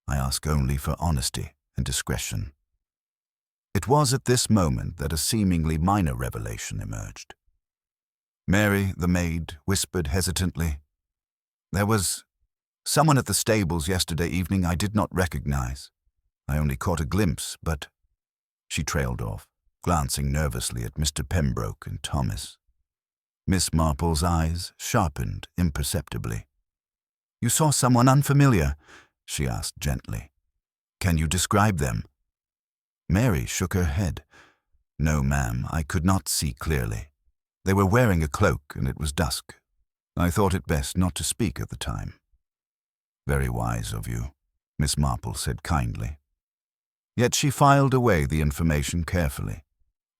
I ask only for honesty and discretion." It was at this moment that a seemingly minor revelation emerged. Mary, the maid, whispered hesitantly, "There was someone at the stables yesterday evening I did not recognize. I only caught a glimpse, but—" She trailed off, glancing nervously at Mr. Pembroke and Thomas. Miss Marple's eyes sharpened imperceptibly. "You saw someone unfamiliar?" she asked gently. "Can you describe them?" Mary shook her head. "No, ma'am, I could not see clearly. They were wearing a cloak, and it was dusk. I thought it best not to speak at the time." "Very wise of you," Miss Marple said kindly. Yet she filed away the information carefully.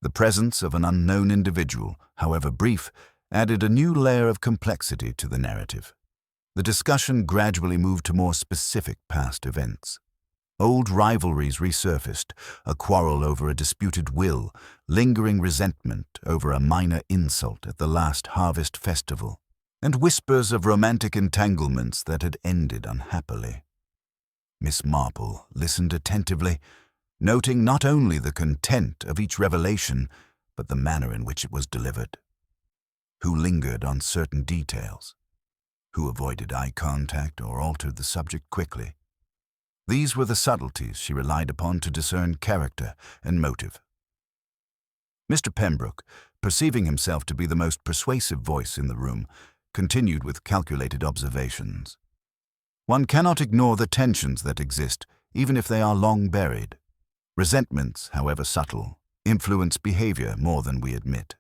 The presence of an unknown individual, however brief, added a new layer of complexity to the narrative. The discussion gradually moved to more specific past events. Old rivalries resurfaced, a quarrel over a disputed will, lingering resentment over a minor insult at the last harvest festival, and whispers of romantic entanglements that had ended unhappily. Miss Marple listened attentively, noting not only the content of each revelation, but the manner in which it was delivered. Who lingered on certain details? Who avoided eye contact or altered the subject quickly? These were the subtleties she relied upon to discern character and motive. Mr. Pembroke, perceiving himself to be the most persuasive voice in the room, continued with calculated observations. "One cannot ignore the tensions that exist, even if they are long buried. Resentments, however subtle, influence behavior more than we admit."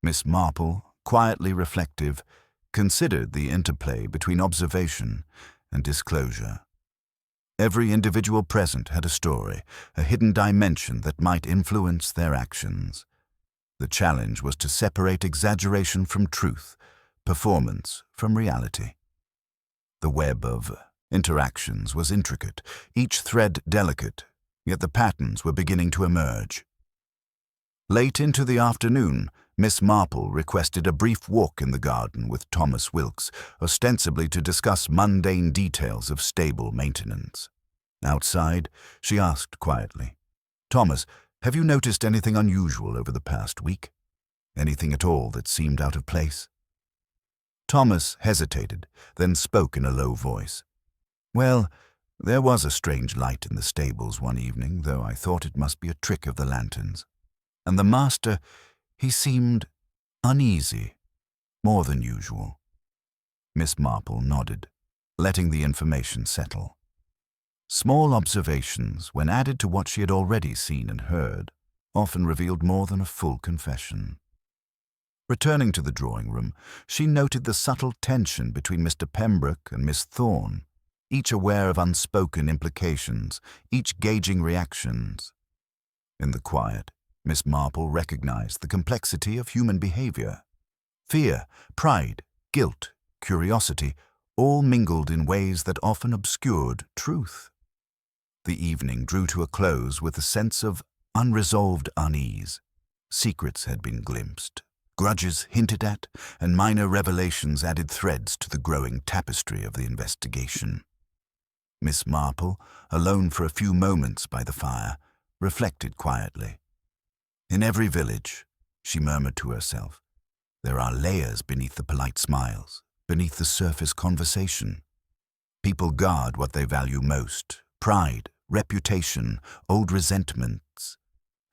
Miss Marple, quietly reflective, considered the interplay between observation and disclosure. Every individual present had a story, a hidden dimension that might influence their actions. The challenge was to separate exaggeration from truth, performance from reality. The web of interactions was intricate, each thread delicate, yet the patterns were beginning to emerge. Late into the afternoon, Miss Marple requested a brief walk in the garden with Thomas Wilkes, ostensibly to discuss mundane details of stable maintenance. Outside, she asked quietly, "Thomas, have you noticed anything unusual over the past week? Anything at all that seemed out of place?" Thomas hesitated, then spoke in a low voice. "Well, there was a strange light in the stables one evening, though I thought it must be a trick of the lanterns. And the master, he seemed uneasy, more than usual." Miss Marple nodded, letting the information settle. Small observations, when added to what she had already seen and heard, often revealed more than a full confession. Returning to the drawing room, she noted the subtle tension between Mr. Pembroke and Miss Thorne, each aware of unspoken implications, each gauging reactions. In the quiet, Miss Marple recognized the complexity of human behavior. Fear, pride, guilt, curiosity, all mingled in ways that often obscured truth. The evening drew to a close with a sense of unresolved unease. Secrets had been glimpsed, grudges hinted at, and minor revelations added threads to the growing tapestry of the investigation. Miss Marple, alone for a few moments by the fire, reflected quietly. "In every village," she murmured to herself, "there are layers beneath the polite smiles, beneath the surface conversation. People guard what they value most: pride, reputation, old resentments.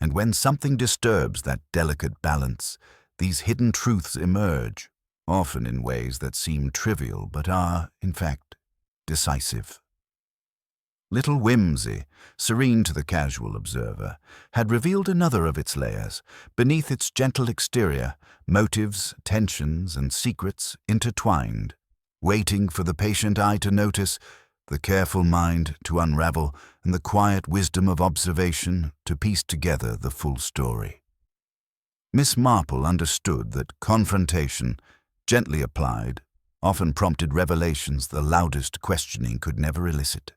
And when something disturbs that delicate balance, these hidden truths emerge, often in ways that seem trivial but are, in fact, decisive." Little whimsy, serene to the casual observer, had revealed another of its layers. Beneath its gentle exterior, motives, tensions, and secrets intertwined, waiting for the patient eye to notice, the careful mind to unravel, and the quiet wisdom of observation to piece together the full story. Miss Marple understood that confrontation, gently applied, often prompted revelations the loudest questioning could never elicit.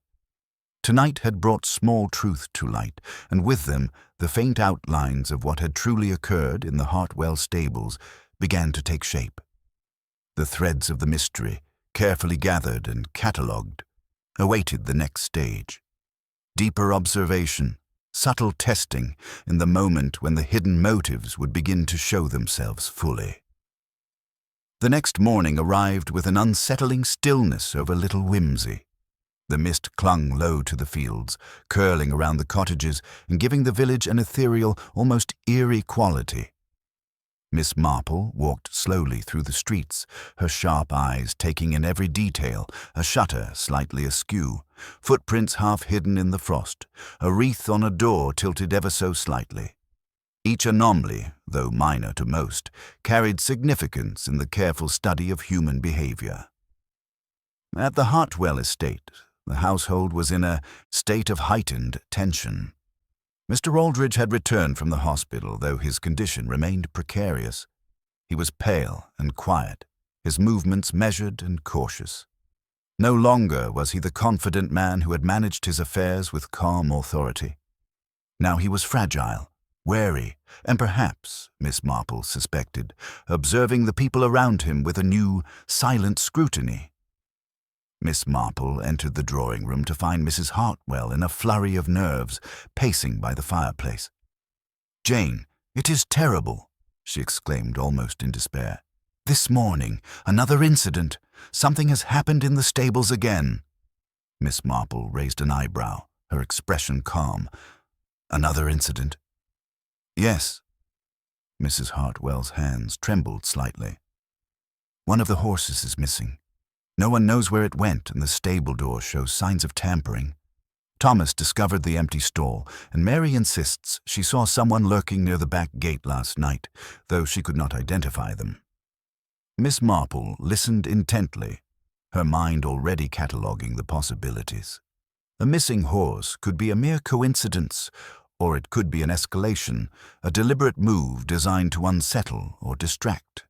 Tonight had brought small truth to light, and with them the faint outlines of what had truly occurred in the Hartwell stables began to take shape. The threads of the mystery, carefully gathered and catalogued, awaited the next stage. Deeper observation, subtle testing, in the moment when the hidden motives would begin to show themselves fully. The next morning arrived with an unsettling stillness over Little Whimsy. The mist clung low to the fields, curling around the cottages and giving the village an ethereal, almost eerie quality. Miss Marple walked slowly through the streets, her sharp eyes taking in every detail, a shutter slightly askew, footprints half hidden in the frost, a wreath on a door tilted ever so slightly. Each anomaly, though minor to most, carried significance in the careful study of human behavior. At the Hartwell estate, the household was in a state of heightened tension. Mr. Aldridge had returned from the hospital, though his condition remained precarious. He was pale and quiet, his movements measured and cautious. No longer was he the confident man who had managed his affairs with calm authority. Now he was fragile, wary, and perhaps, Miss Marple suspected, observing the people around him with a new, silent scrutiny. Miss Marple entered the drawing-room to find Mrs. Hartwell in a flurry of nerves, pacing by the fireplace. "Jane, it is terrible," she exclaimed almost in despair. "This morning, another incident. Something has happened in the stables again." Miss Marple raised an eyebrow, her expression calm. "Another incident?" "Yes." Mrs. Hartwell's hands trembled slightly. "One of the horses is missing. No one knows where it went, and the stable door shows signs of tampering. Thomas discovered the empty stall, and Mary insists she saw someone lurking near the back gate last night, though she could not identify them." Miss Marple listened intently, her mind already cataloguing the possibilities. A missing horse could be a mere coincidence, or it could be an escalation, a deliberate move designed to unsettle or distract.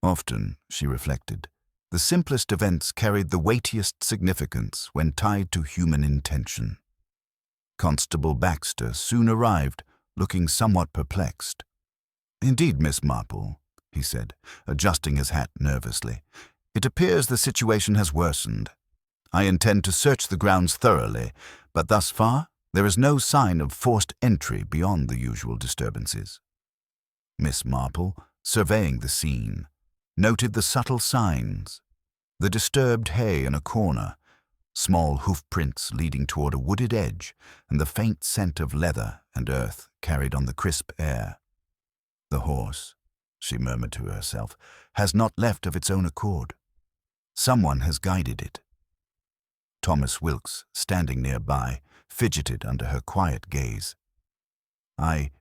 Often, she reflected, the simplest events carried the weightiest significance when tied to human intention. Constable Baxter soon arrived, looking somewhat perplexed. "Indeed, Miss Marple," he said, adjusting his hat nervously, "it appears the situation has worsened. I intend to search the grounds thoroughly, but thus far there is no sign of forced entry beyond the usual disturbances." Miss Marple, surveying the scene, noted the subtle signs. The disturbed hay in a corner, small hoof prints leading toward a wooded edge, and the faint scent of leather and earth carried on the crisp air. "The horse," she murmured to herself, "has not left of its own accord. Someone has guided it." Thomas Wilkes, standing nearby, fidgeted under her quiet gaze. I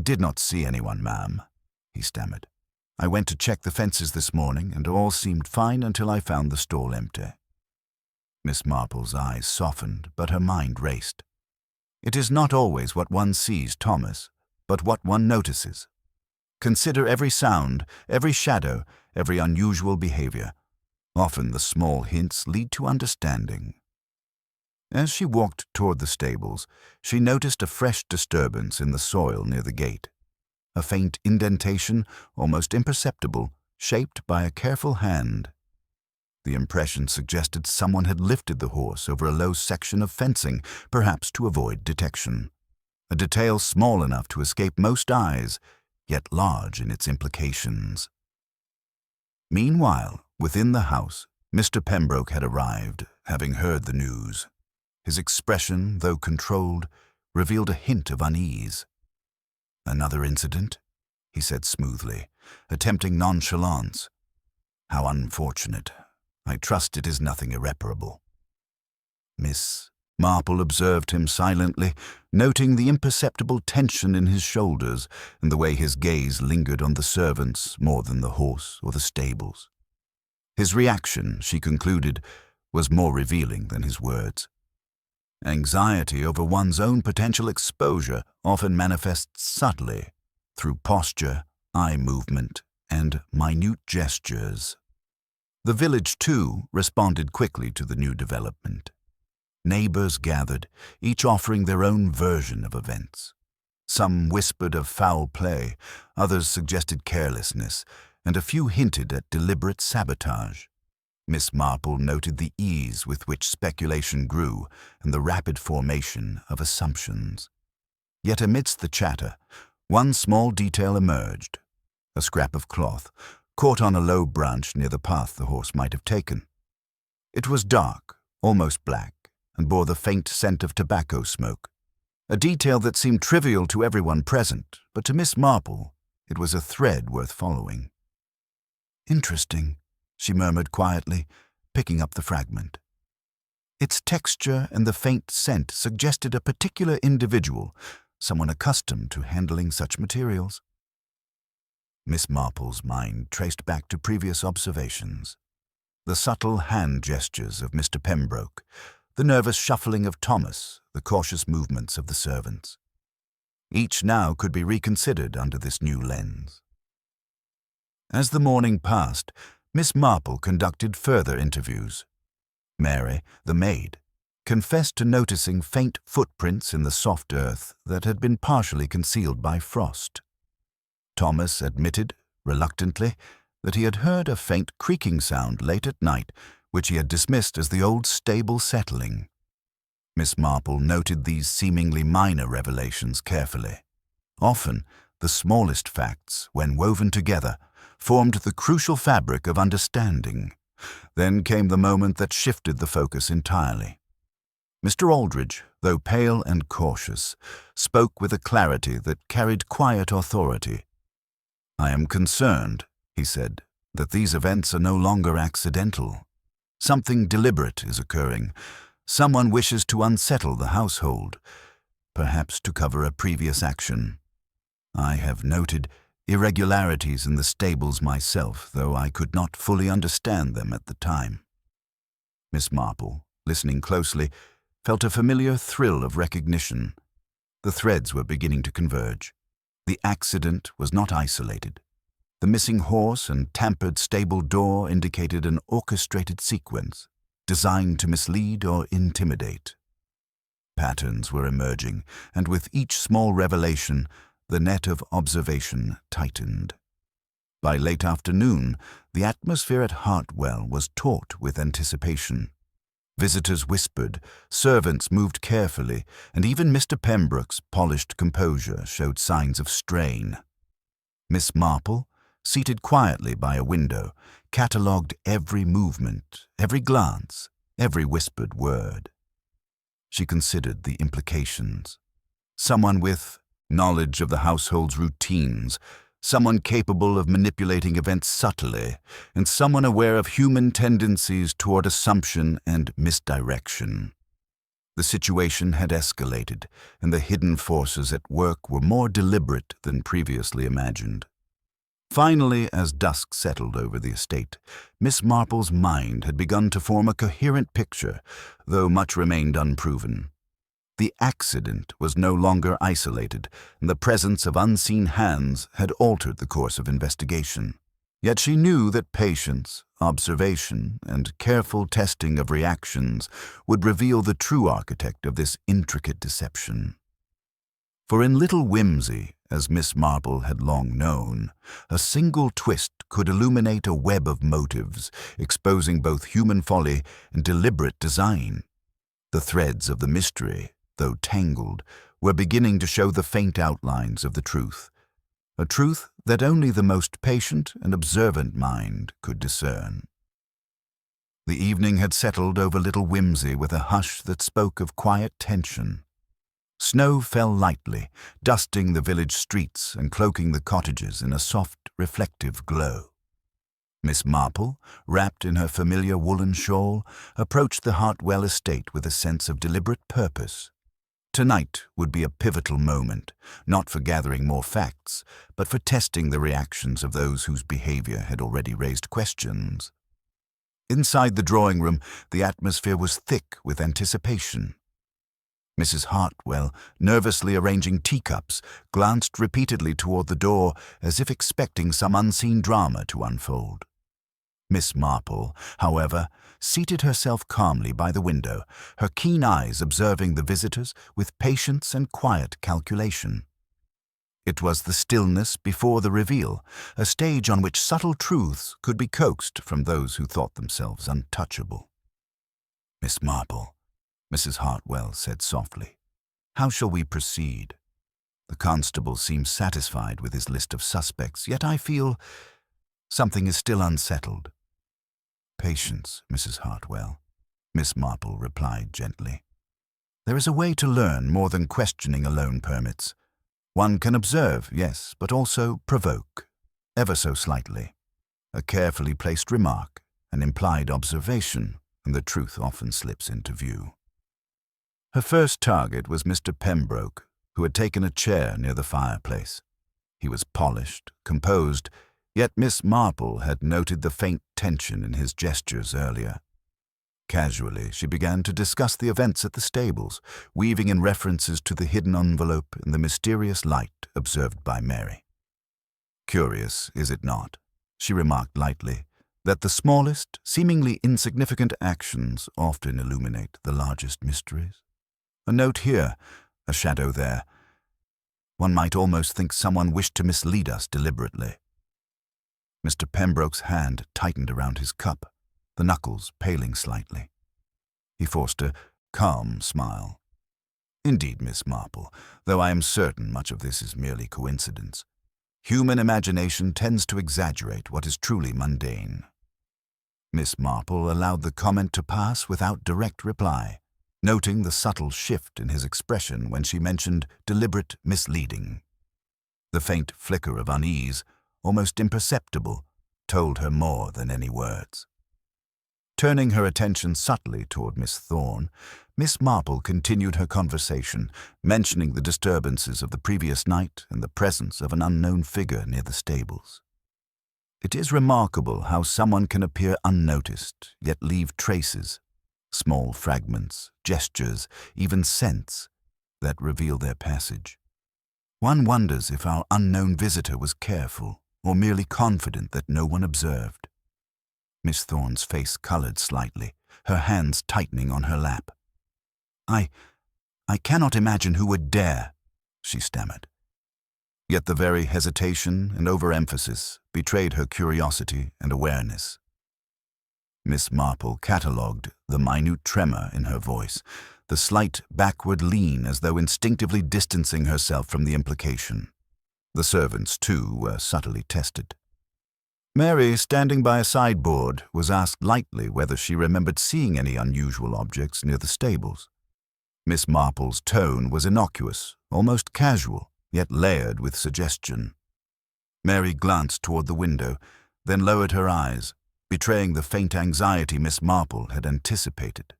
did not see anyone, ma'am," he stammered. "I went to check the fences this morning, and all seemed fine until I found the stall empty." Miss Marple's eyes softened, but her mind raced. "It is not always what one sees, Thomas, but what one notices. Consider every sound, every shadow, every unusual behavior. Often the small hints lead to understanding." As she walked toward the stables, she noticed a fresh disturbance in the soil near the gate. A faint indentation, almost imperceptible, shaped by a careful hand. The impression suggested someone had lifted the horse over a low section of fencing, perhaps to avoid detection. A detail small enough to escape most eyes, yet large in its implications. Meanwhile, within the house, Mr. Pembroke had arrived, having heard the news. His expression, though controlled, revealed a hint of unease. "Another incident?" he said smoothly, attempting nonchalance. "How unfortunate. I trust it is nothing irreparable." Miss Marple observed him silently, noting the imperceptible tension in his shoulders and the way his gaze lingered on the servants more than the horse or the stables. His reaction, she concluded, was more revealing than his words. Anxiety over one's own potential exposure often manifests subtly through posture, eye movement, and minute gestures. The village, too, responded quickly to the new development. Neighbors gathered, each offering their own version of events. Some whispered of foul play, others suggested carelessness, and a few hinted at deliberate sabotage. Miss Marple noted the ease with which speculation grew and the rapid formation of assumptions. Yet amidst the chatter, one small detail emerged: a scrap of cloth, caught on a low branch near the path the horse might have taken. It was dark, almost black, and bore the faint scent of tobacco smoke, a detail that seemed trivial to everyone present, but to Miss Marple it was a thread worth following. "Interesting," she murmured quietly, picking up the fragment. Its texture and the faint scent suggested a particular individual, someone accustomed to handling such materials. Miss Marple's mind traced back to previous observations. The subtle hand gestures of Mr. Pembroke, the nervous shuffling of Thomas, the cautious movements of the servants. Each now could be reconsidered under this new lens. As the morning passed, Miss Marple conducted further interviews. Mary, the maid, confessed to noticing faint footprints in the soft earth that had been partially concealed by frost. Thomas admitted, reluctantly, that he had heard a faint creaking sound late at night, which he had dismissed as the old stable settling. Miss Marple noted these seemingly minor revelations carefully. Often, the smallest facts, when woven together, formed the crucial fabric of understanding. Then came the moment that shifted the focus entirely. Mr. Aldridge, though pale and cautious, spoke with a clarity that carried quiet authority. "I am concerned," he said, "that these events are no longer accidental. Something deliberate is occurring. Someone wishes to unsettle the household, perhaps to cover a previous action. I have noted irregularities in the stables myself, though I could not fully understand them at the time." Miss Marple, listening closely, felt a familiar thrill of recognition. The threads were beginning to converge. The accident was not isolated. The missing horse and tampered stable door indicated an orchestrated sequence, designed to mislead or intimidate. Patterns were emerging, and with each small revelation, the net of observation tightened. By late afternoon, the atmosphere at Hartwell was taut with anticipation. Visitors whispered, servants moved carefully, and even Mr. Pembroke's polished composure showed signs of strain. Miss Marple, seated quietly by a window, catalogued every movement, every glance, every whispered word. She considered the implications. Someone with knowledge of the household's routines, someone capable of manipulating events subtly, and someone aware of human tendencies toward assumption and misdirection. The situation had escalated, and the hidden forces at work were more deliberate than previously imagined. Finally, as dusk settled over the estate, Miss Marple's mind had begun to form a coherent picture, though much remained unproven. The accident was no longer isolated, and the presence of unseen hands had altered the course of investigation. Yet she knew that patience, observation, and careful testing of reactions would reveal the true architect of this intricate deception. For in little whimsy, as Miss Marple had long known, a single twist could illuminate a web of motives, exposing both human folly and deliberate design. The threads of the mystery, though tangled, were beginning to show the faint outlines of the truth, a truth that only the most patient and observant mind could discern. The evening had settled over Little Whimsy with a hush that spoke of quiet tension. Snow fell lightly, dusting the village streets and cloaking the cottages in a soft, reflective glow. Miss Marple, wrapped in her familiar woolen shawl, approached the Hartwell estate with a sense of deliberate purpose. Tonight would be a pivotal moment, not for gathering more facts, but for testing the reactions of those whose behavior had already raised questions. Inside the drawing room, the atmosphere was thick with anticipation. Mrs. Hartwell, nervously arranging teacups, glanced repeatedly toward the door as if expecting some unseen drama to unfold. Miss Marple, however, seated herself calmly by the window, her keen eyes observing the visitors with patience and quiet calculation. It was the stillness before the reveal, a stage on which subtle truths could be coaxed from those who thought themselves untouchable. "Miss Marple," Mrs. Hartwell said softly, "how shall we proceed? The constable seems satisfied with his list of suspects, yet I feel something is still unsettled." "Patience, Mrs. Hartwell," Miss Marple replied gently. "There is a way to learn more than questioning alone permits. One can observe, yes, but also provoke, ever so slightly. A carefully placed remark, an implied observation, and the truth often slips into view." Her first target was Mr. Pembroke, who had taken a chair near the fireplace. He was polished, composed, yet Miss Marple had noted the faint tension in his gestures earlier. Casually, she began to discuss the events at the stables, weaving in references to the hidden envelope and the mysterious light observed by Mary. "Curious, is it not," she remarked lightly, "that the smallest, seemingly insignificant actions often illuminate the largest mysteries? A note here, a shadow there. One might almost think someone wished to mislead us deliberately." Mr. Pembroke's hand tightened around his cup, the knuckles paling slightly. He forced a calm smile. "Indeed, Miss Marple, though I am certain much of this is merely coincidence. Human imagination tends to exaggerate what is truly mundane." Miss Marple allowed the comment to pass without direct reply, noting the subtle shift in his expression when she mentioned deliberate misleading. The faint flicker of unease, almost imperceptible, told her more than any words. Turning her attention subtly toward Miss Thorne, Miss Marple continued her conversation, mentioning the disturbances of the previous night and the presence of an unknown figure near the stables. "It is remarkable how someone can appear unnoticed, yet leave traces, small fragments, gestures, even scents, that reveal their passage. One wonders if our unknown visitor was careful or merely confident that no one observed." Miss Thorne's face colored slightly, her hands tightening on her lap. I cannot imagine who would dare," she stammered. Yet the very hesitation and overemphasis betrayed her curiosity and awareness. Miss Marple catalogued the minute tremor in her voice, the slight backward lean as though instinctively distancing herself from the implication. The servants, too, were subtly tested. Mary, standing by a sideboard, was asked lightly whether she remembered seeing any unusual objects near the stables. Miss Marple's tone was innocuous, almost casual, yet layered with suggestion. Mary glanced toward the window, then lowered her eyes, betraying the faint anxiety Miss Marple had anticipated.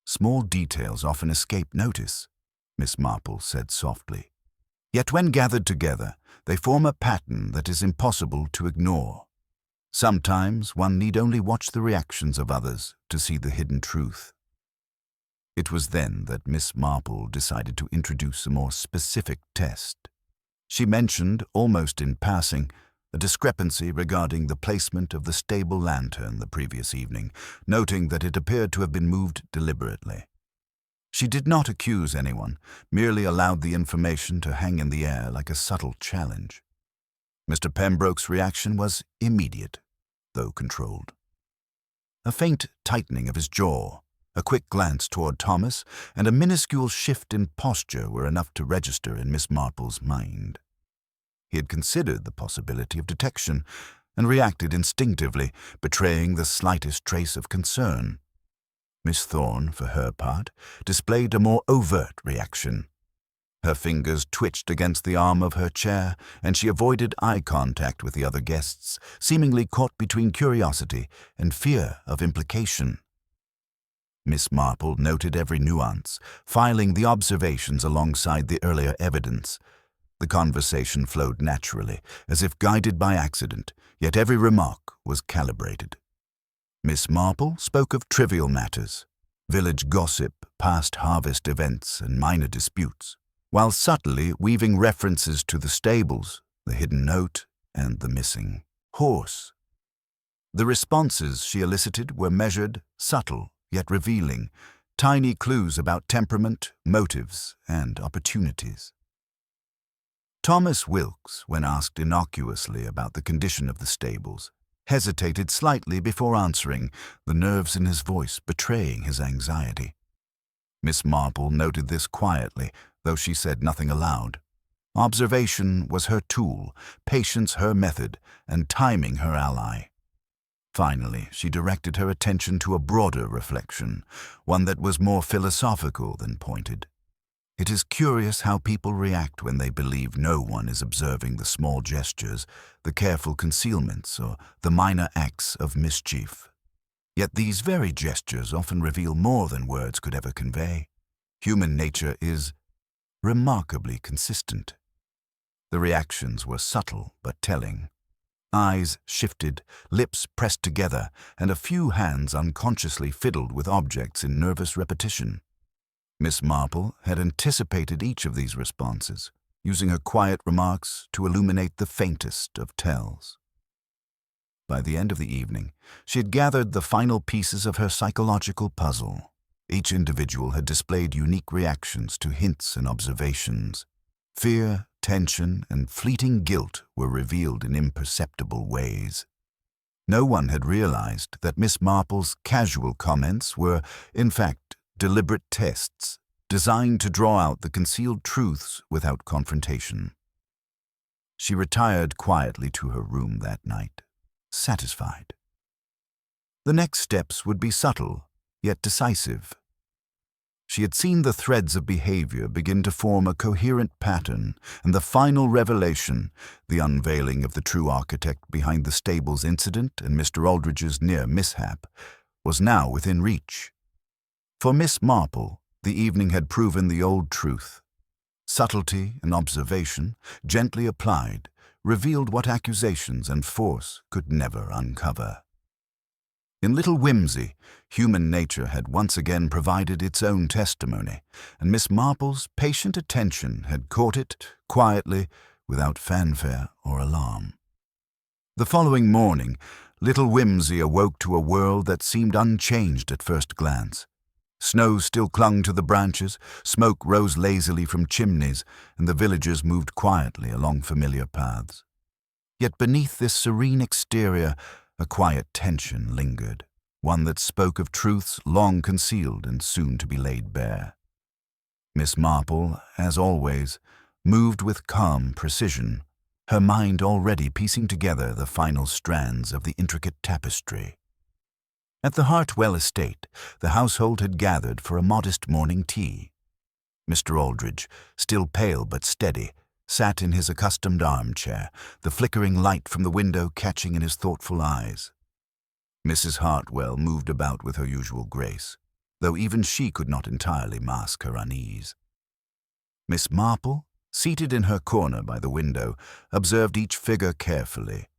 "Small details often escape notice," Miss Marple said softly. "Yet when gathered together, they form a pattern that is impossible to ignore. Sometimes one need only watch the reactions of others to see the hidden truth." It was then that Miss Marple decided to introduce a more specific test. She mentioned, almost in passing, a discrepancy regarding the placement of the stable lantern the previous evening, noting that it appeared to have been moved deliberately. She did not accuse anyone, merely allowed the information to hang in the air like a subtle challenge. Mr. Pembroke's reaction was immediate, though controlled. A faint tightening of his jaw, a quick glance toward Thomas, and a minuscule shift in posture were enough to register in Miss Marple's mind. He had considered the possibility of detection and reacted instinctively, betraying the slightest trace of concern. Miss Thorne, for her part, displayed a more overt reaction. Her fingers twitched against the arm of her chair, and she avoided eye contact with the other guests, seemingly caught between curiosity and fear of implication. Miss Marple noted every nuance, filing the observations alongside the earlier evidence. The conversation flowed naturally, as if guided by accident, yet every remark was calibrated. Miss Marple spoke of trivial matters, village gossip, past harvest events, and minor disputes, while subtly weaving references to the stables, the hidden note, and the missing horse. The responses she elicited were measured, subtle, yet revealing, tiny clues about temperament, motives, and opportunities. Thomas Wilkes, when asked innocuously about the condition of the stables, hesitated slightly before answering, the nerves in his voice betraying his anxiety. Miss Marple noted this quietly, though she said nothing aloud. Observation was her tool, patience her method, and timing her ally. Finally, she directed her attention to a broader reflection, one that was more philosophical than pointed. It is curious how people react when they believe no one is observing the small gestures, the careful concealments, or the minor acts of mischief. Yet these very gestures often reveal more than words could ever convey. Human nature is remarkably consistent. The reactions were subtle but telling. Eyes shifted, lips pressed together, and a few hands unconsciously fiddled with objects in nervous repetition. Miss Marple had anticipated each of these responses, using her quiet remarks to illuminate the faintest of tells. By the end of the evening, she had gathered the final pieces of her psychological puzzle. Each individual had displayed unique reactions to hints and observations. Fear, tension, and fleeting guilt were revealed in imperceptible ways. No one had realized that Miss Marple's casual comments were, in fact, deliberate tests designed to draw out the concealed truths without confrontation. She retired quietly to her room that night, satisfied. The next steps would be subtle, yet decisive. She had seen the threads of behavior begin to form a coherent pattern, and the final revelation, the unveiling of the true architect behind the stables incident and Mr. Aldridge's near mishap, was now within reach. For Miss Marple, the evening had proven the old truth. Subtlety and observation, gently applied, revealed what accusations and force could never uncover. In little whimsy, human nature had once again provided its own testimony, and Miss Marple's patient attention had caught it quietly, without fanfare or alarm. The following morning, little whimsy awoke to a world that seemed unchanged at first glance. Snow still clung to the branches, smoke rose lazily from chimneys, and the villagers moved quietly along familiar paths. Yet beneath this serene exterior, a quiet tension lingered, one that spoke of truths long concealed and soon to be laid bare. Miss Marple, as always, moved with calm precision, her mind already piecing together the final strands of the intricate tapestry. At the Hartwell estate, the household had gathered for a modest morning tea. Mr. Aldridge, still pale but steady, sat in his accustomed armchair, the flickering light from the window catching in his thoughtful eyes. Mrs. Hartwell moved about with her usual grace, though even she could not entirely mask her unease. Miss Marple, seated in her corner by the window, observed each figure carefully,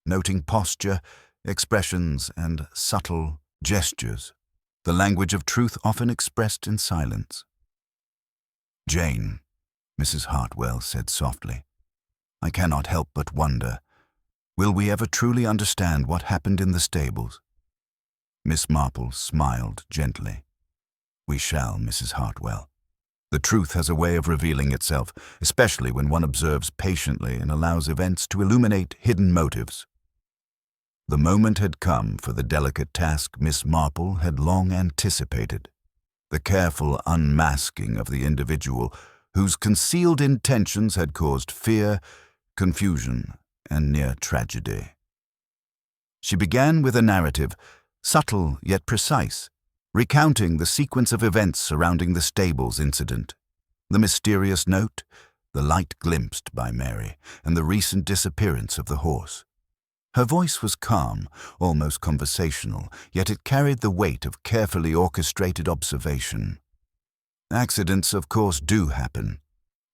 noting posture, expressions, and subtle gestures, the language of truth often expressed in silence. "Jane," Mrs. Hartwell said softly, "I cannot help but wonder, will we ever truly understand what happened in the stables?" Miss Marple smiled gently. "We shall, Mrs. Hartwell. The truth has a way of revealing itself, especially when one observes patiently and allows events to illuminate hidden motives." The moment had come for the delicate task Miss Marple had long anticipated, the careful unmasking of the individual whose concealed intentions had caused fear, confusion, and near tragedy. She began with a narrative, subtle yet precise, recounting the sequence of events surrounding the stables incident, the mysterious note, the light glimpsed by Mary, and the recent disappearance of the horse. Her voice was calm, almost conversational, yet it carried the weight of carefully orchestrated observation. "Accidents, of course, do happen,"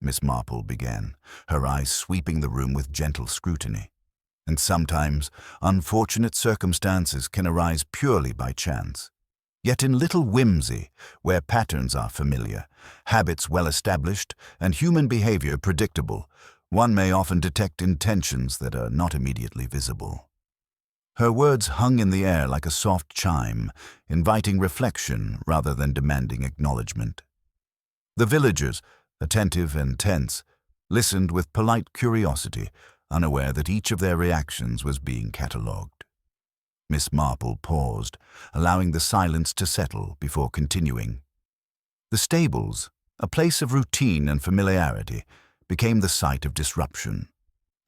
Miss Marple began, her eyes sweeping the room with gentle scrutiny. And sometimes unfortunate circumstances can arise purely by chance. Yet in little whimsy, where patterns are familiar, habits well established, and human behavior predictable, one may often detect intentions that are not immediately visible. Her words hung in the air like a soft chime, inviting reflection rather than demanding acknowledgement. The villagers, attentive and tense, listened with polite curiosity, unaware that each of their reactions was being catalogued. Miss Marple paused, allowing the silence to settle before continuing. The stables, a place of routine and familiarity, became the site of disruption.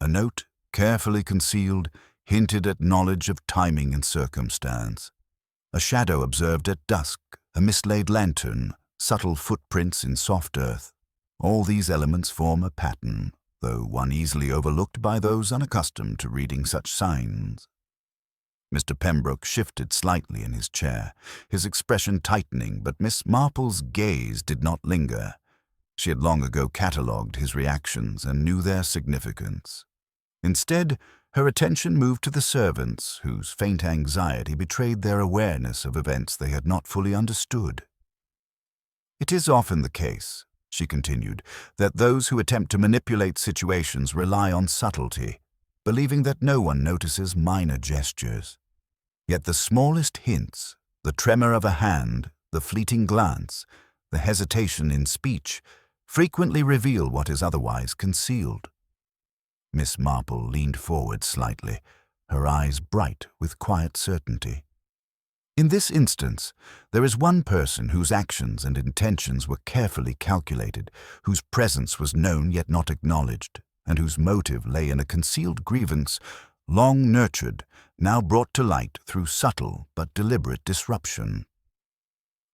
A note, carefully concealed, hinted at knowledge of timing and circumstance. A shadow observed at dusk, a mislaid lantern, subtle footprints in soft earth. All these elements form a pattern, though one easily overlooked by those unaccustomed to reading such signs. Mr. Pembroke shifted slightly in his chair, his expression tightening, but Miss Marple's gaze did not linger. She had long ago catalogued his reactions and knew their significance. Instead, her attention moved to the servants, whose faint anxiety betrayed their awareness of events they had not fully understood. "It is often the case," she continued, "that those who attempt to manipulate situations rely on subtlety, believing that no one notices minor gestures. Yet the smallest hints, the tremor of a hand, the fleeting glance, the hesitation in speech, frequently reveal what is otherwise concealed." Miss Marple leaned forward slightly, her eyes bright with quiet certainty. "In this instance, there is one person whose actions and intentions were carefully calculated, whose presence was known yet not acknowledged, and whose motive lay in a concealed grievance, long nurtured, now brought to light through subtle but deliberate disruption."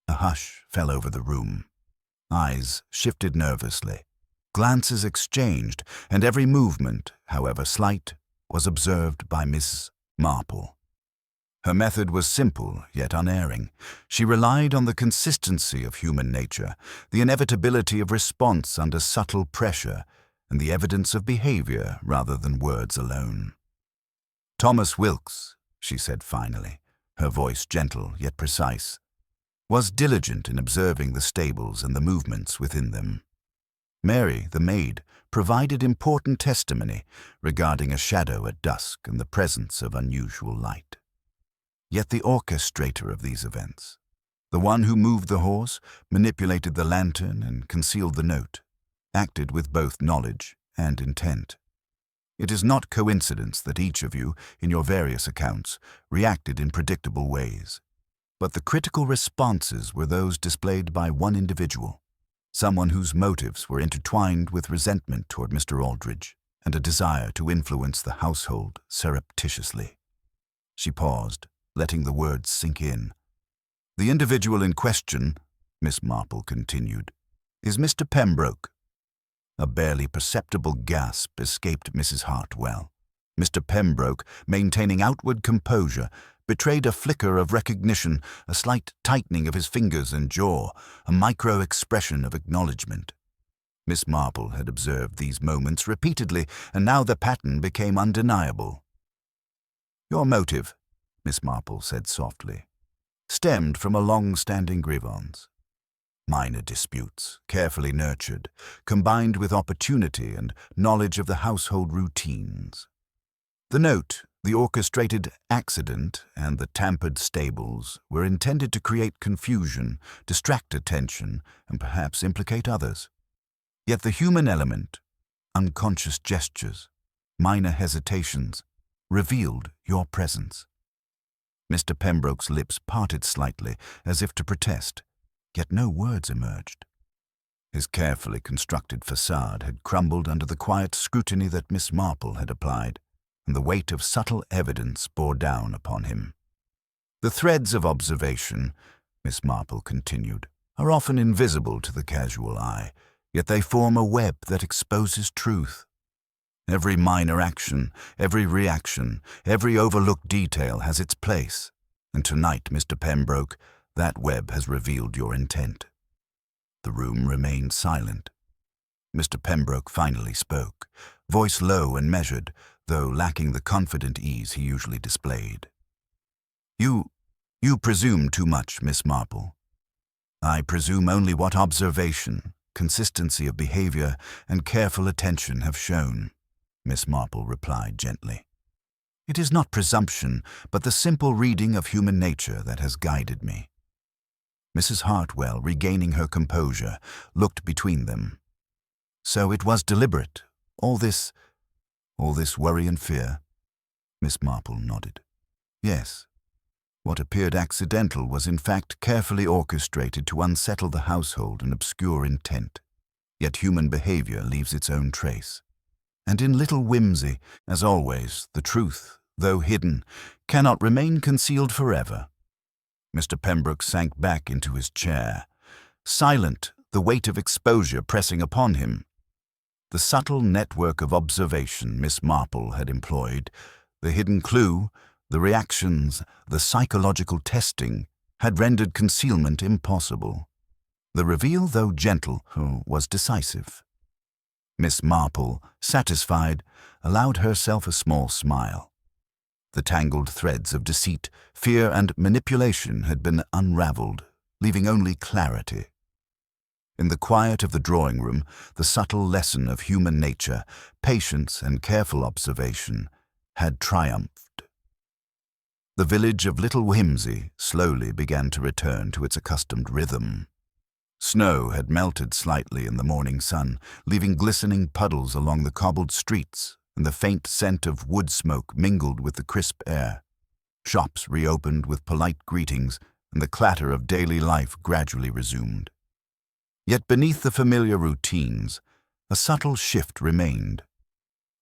A hush fell over the room. Eyes shifted nervously. Glances exchanged, and every movement, however slight, was observed by Miss Marple. Her method was simple yet unerring. She relied on the consistency of human nature, the inevitability of response under subtle pressure, and the evidence of behavior rather than words alone. "Thomas Wilkes," she said finally, her voice gentle yet precise, "was diligent in observing the stables and the movements within them. Mary, the maid, provided important testimony regarding a shadow at dusk and the presence of unusual light. Yet the orchestrator of these events, the one who moved the horse, manipulated the lantern, and concealed the note, acted with both knowledge and intent. It is not coincidence that each of you, in your various accounts, reacted in predictable ways. But the critical responses were those displayed by one individual, someone whose motives were intertwined with resentment toward Mr. Aldridge and a desire to influence the household surreptitiously." She paused, letting the words sink in. "The individual in question," Miss Marple continued, "is Mr. Pembroke." A barely perceptible gasp escaped Mrs. Hartwell. Mr. Pembroke, maintaining outward composure, betrayed a flicker of recognition, a slight tightening of his fingers and jaw, a micro-expression of acknowledgement. Miss Marple had observed these moments repeatedly, and now the pattern became undeniable. "Your motive," Miss Marple said softly, "stemmed from a long-standing grievance. Minor disputes, carefully nurtured, combined with opportunity and knowledge of the household routines. The note, the orchestrated accident, and the tampered stables were intended to create confusion, distract attention, and perhaps implicate others. Yet the human element, unconscious gestures, minor hesitations, revealed your presence." Mr. Pembroke's lips parted slightly, as if to protest, yet no words emerged. His carefully constructed facade had crumbled under the quiet scrutiny that Miss Marple had applied, and the weight of subtle evidence bore down upon him. "The threads of observation," Miss Marple continued, "are often invisible to the casual eye, yet they form a web that exposes truth. Every minor action, every reaction, every overlooked detail has its place, and tonight, Mr. Pembroke, that web has revealed your intent." The room remained silent. Mr. Pembroke finally spoke, voice low and measured, though lacking the confident ease he usually displayed. You presume too much, Miss Marple. I presume only what observation, consistency of behavior, and careful attention have shown, Miss Marple replied gently. It is not presumption, but the simple reading of human nature that has guided me. Mrs. Hartwell, regaining her composure, looked between them. So it was deliberate, all this worry and fear? Miss Marple nodded. Yes. What appeared accidental was in fact carefully orchestrated to unsettle the household and obscure intent. Yet human behavior leaves its own trace. And in little whimsy, as always, the truth, though hidden, cannot remain concealed forever. Mr. Pembroke sank back into his chair, silent, the weight of exposure pressing upon him. The subtle network of observation Miss Marple had employed, the hidden clue, the reactions, the psychological testing, had rendered concealment impossible. The reveal, though gentle, was decisive. Miss Marple, satisfied, allowed herself a small smile. The tangled threads of deceit, fear, and manipulation had been unraveled, leaving only clarity. In the quiet of the drawing-room, the subtle lesson of human nature, patience and careful observation, had triumphed. The village of Little Whimsy slowly began to return to its accustomed rhythm. Snow had melted slightly in the morning sun, leaving glistening puddles along the cobbled streets, and the faint scent of wood smoke mingled with the crisp air. Shops reopened with polite greetings, and the clatter of daily life gradually resumed. Yet beneath the familiar routines, a subtle shift remained.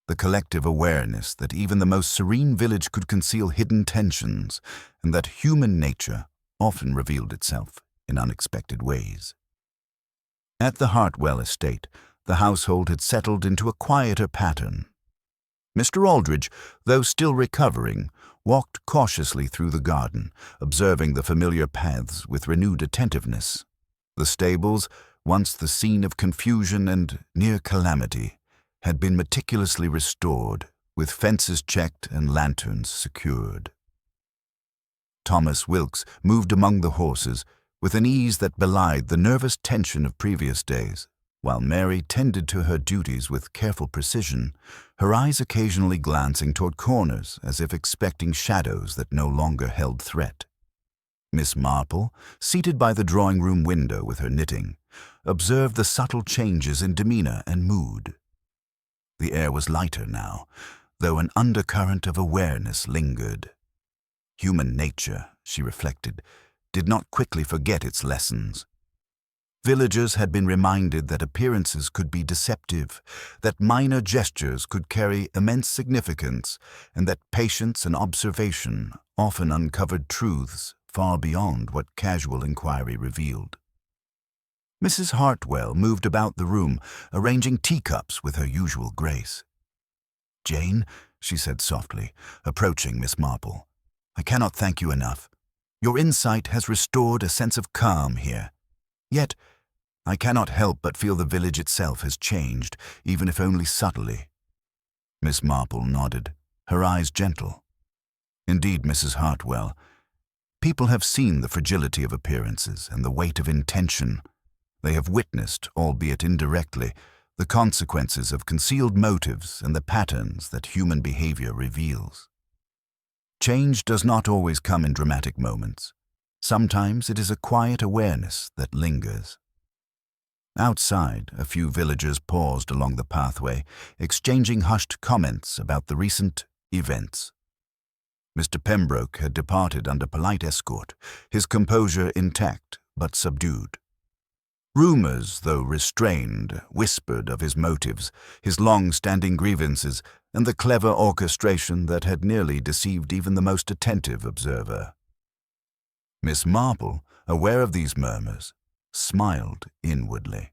The collective awareness that even the most serene village could conceal hidden tensions, and that human nature often revealed itself in unexpected ways. At the Hartwell estate, the household had settled into a quieter pattern. Mr. Aldridge, though still recovering, walked cautiously through the garden, observing the familiar paths with renewed attentiveness. The stables, once the scene of confusion and near calamity, had been meticulously restored, with fences checked and lanterns secured. Thomas Wilkes moved among the horses with an ease that belied the nervous tension of previous days, while Mary tended to her duties with careful precision, her eyes occasionally glancing toward corners as if expecting shadows that no longer held threat. Miss Marple, seated by the drawing-room window with her knitting, observed the subtle changes in demeanor and mood. The air was lighter now, though an undercurrent of awareness lingered. Human nature, she reflected, did not quickly forget its lessons. Villagers had been reminded that appearances could be deceptive, that minor gestures could carry immense significance, and that patience and observation often uncovered truths far beyond what casual inquiry revealed. Mrs. Hartwell moved about the room, arranging teacups with her usual grace. "Jane," she said softly, approaching Miss Marple, "I cannot thank you enough. Your insight has restored a sense of calm here. Yet, I cannot help but feel the village itself has changed, even if only subtly." Miss Marple nodded, her eyes gentle. "Indeed, Mrs. Hartwell, people have seen the fragility of appearances and the weight of intention. They have witnessed, albeit indirectly, the consequences of concealed motives and the patterns that human behavior reveals. Change does not always come in dramatic moments. Sometimes it is a quiet awareness that lingers." Outside, a few villagers paused along the pathway, exchanging hushed comments about the recent events. Mr. Pembroke had departed under polite escort, his composure intact but subdued. Rumors, though restrained, whispered of his motives, his long-standing grievances, and the clever orchestration that had nearly deceived even the most attentive observer. Miss Marple, aware of these murmurs, smiled inwardly.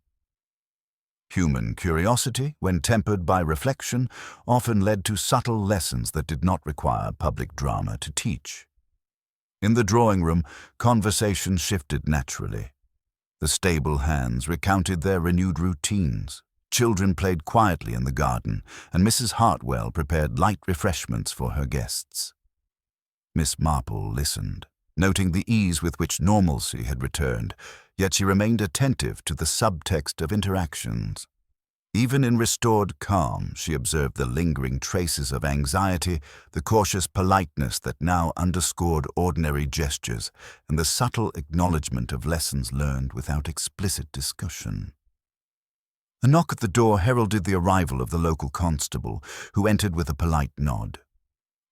Human curiosity, when tempered by reflection, often led to subtle lessons that did not require public drama to teach. In the drawing-room, conversation shifted naturally. The stable hands recounted their renewed routines, Children played quietly in the garden, and Mrs. Hartwell prepared light refreshments for her guests. Miss Marple listened, noting the ease with which normalcy had returned, yet she remained attentive to the subtext of interactions. Even in restored calm, she observed the lingering traces of anxiety, the cautious politeness that now underscored ordinary gestures, and the subtle acknowledgement of lessons learned without explicit discussion. A knock at the door heralded the arrival of the local constable, who entered with a polite nod.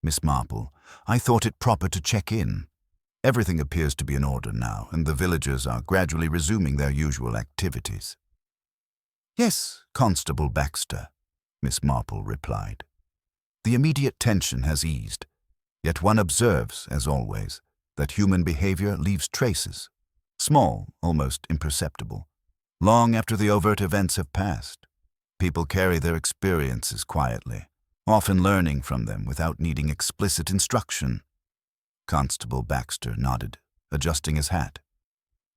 "Miss Marple, I thought it proper to check in. Everything appears to be in order now, and the villagers are gradually resuming their usual activities." "Yes, Constable Baxter," Miss Marple replied. "The immediate tension has eased, yet one observes, as always, that human behavior leaves traces, small, almost imperceptible. Long after the overt events have passed, people carry their experiences quietly, often learning from them without needing explicit instruction." Constable Baxter nodded, adjusting his hat.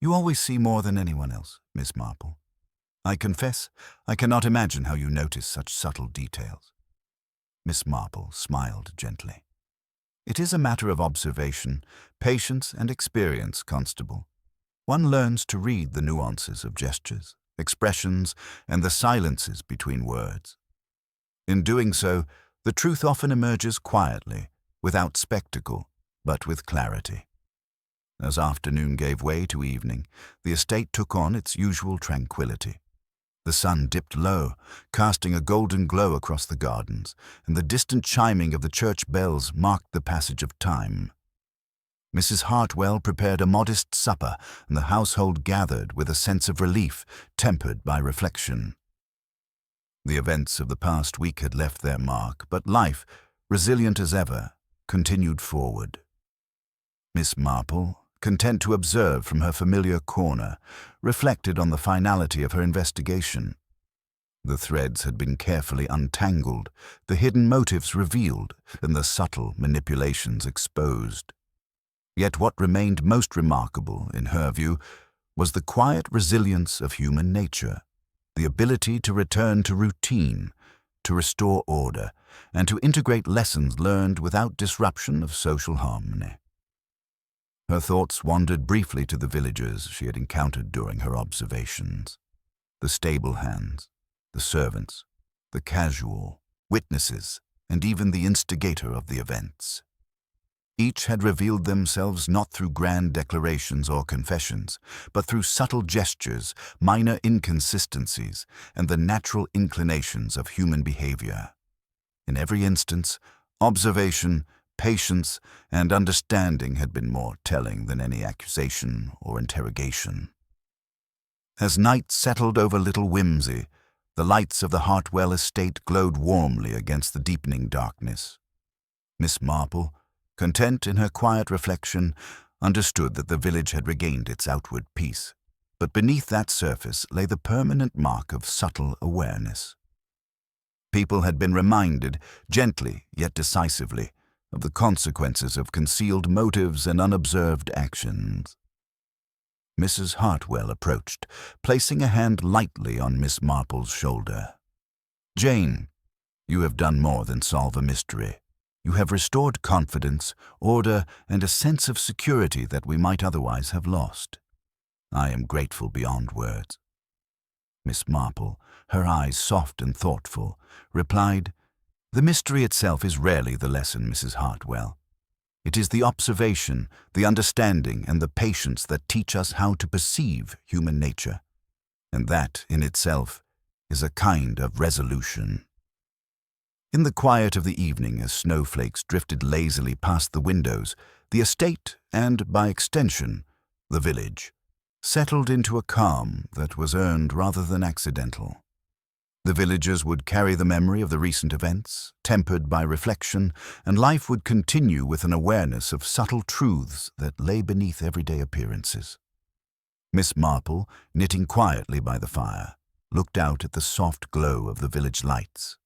"You always see more than anyone else, Miss Marple. I confess, I cannot imagine how you notice such subtle details." Miss Marple smiled gently. "It is a matter of observation, patience, and experience, Constable. One learns to read the nuances of gestures, expressions, and the silences between words. In doing so, the truth often emerges quietly, without spectacle, but with clarity." As afternoon gave way to evening, the estate took on its usual tranquility. The sun dipped low, casting a golden glow across the gardens, and the distant chiming of the church bells marked the passage of time. Mrs. Hartwell prepared a modest supper, and the household gathered with a sense of relief, tempered by reflection. The events of the past week had left their mark, but life, resilient as ever, continued forward. Miss Marple, content to observe from her familiar corner, reflected on the finality of her investigation. The threads had been carefully untangled, the hidden motives revealed, and the subtle manipulations exposed. Yet what remained most remarkable, in her view, was the quiet resilience of human nature, the ability to return to routine, to restore order, and to integrate lessons learned without disruption of social harmony. Her thoughts wandered briefly to the villagers she had encountered during her observations. The stable hands, the servants, the casual, witnesses, and even the instigator of the events. Each had revealed themselves not through grand declarations or confessions, but through subtle gestures, minor inconsistencies, and the natural inclinations of human behavior. In every instance, observation, patience, and understanding had been more telling than any accusation or interrogation. As night settled over Little Whimsy, the lights of the Hartwell estate glowed warmly against the deepening darkness. Miss Marple, content in her quiet reflection, understood that the village had regained its outward peace, but beneath that surface lay the permanent mark of subtle awareness. People had been reminded, gently yet decisively, of the consequences of concealed motives and unobserved actions. Mrs. Hartwell approached, placing a hand lightly on Miss Marple's shoulder. "Jane, you have done more than solve a mystery. You have restored confidence, order, and a sense of security that we might otherwise have lost. I am grateful beyond words." Miss Marple, her eyes soft and thoughtful, replied, "The mystery itself is rarely the lesson, Mrs. Hartwell. It is the observation, the understanding, and the patience that teach us how to perceive human nature. And that, in itself, is a kind of resolution." In the quiet of the evening, as snowflakes drifted lazily past the windows, the estate, and, by extension, the village, settled into a calm that was earned rather than accidental. The villagers would carry the memory of the recent events, tempered by reflection, and life would continue with an awareness of subtle truths that lay beneath everyday appearances. Miss Marple, knitting quietly by the fire, looked out at the soft glow of the village lights.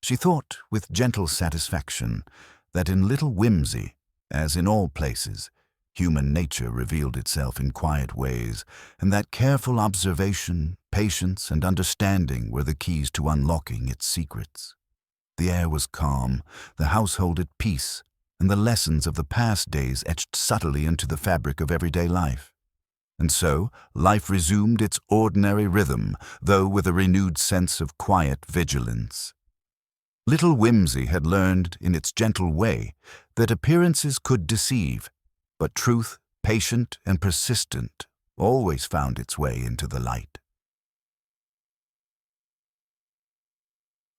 She thought, with gentle satisfaction, that in Little Whimsy, as in all places, Human nature revealed itself in quiet ways, and that careful observation, patience, and understanding were the keys to unlocking its secrets. The air was calm, the household at peace, and the lessons of the past days etched subtly into the fabric of everyday life. And so, life resumed its ordinary rhythm, though with a renewed sense of quiet vigilance. Little Whimsy had learned, in its gentle way, that appearances could deceive, but truth, patient and persistent, always found its way into the light.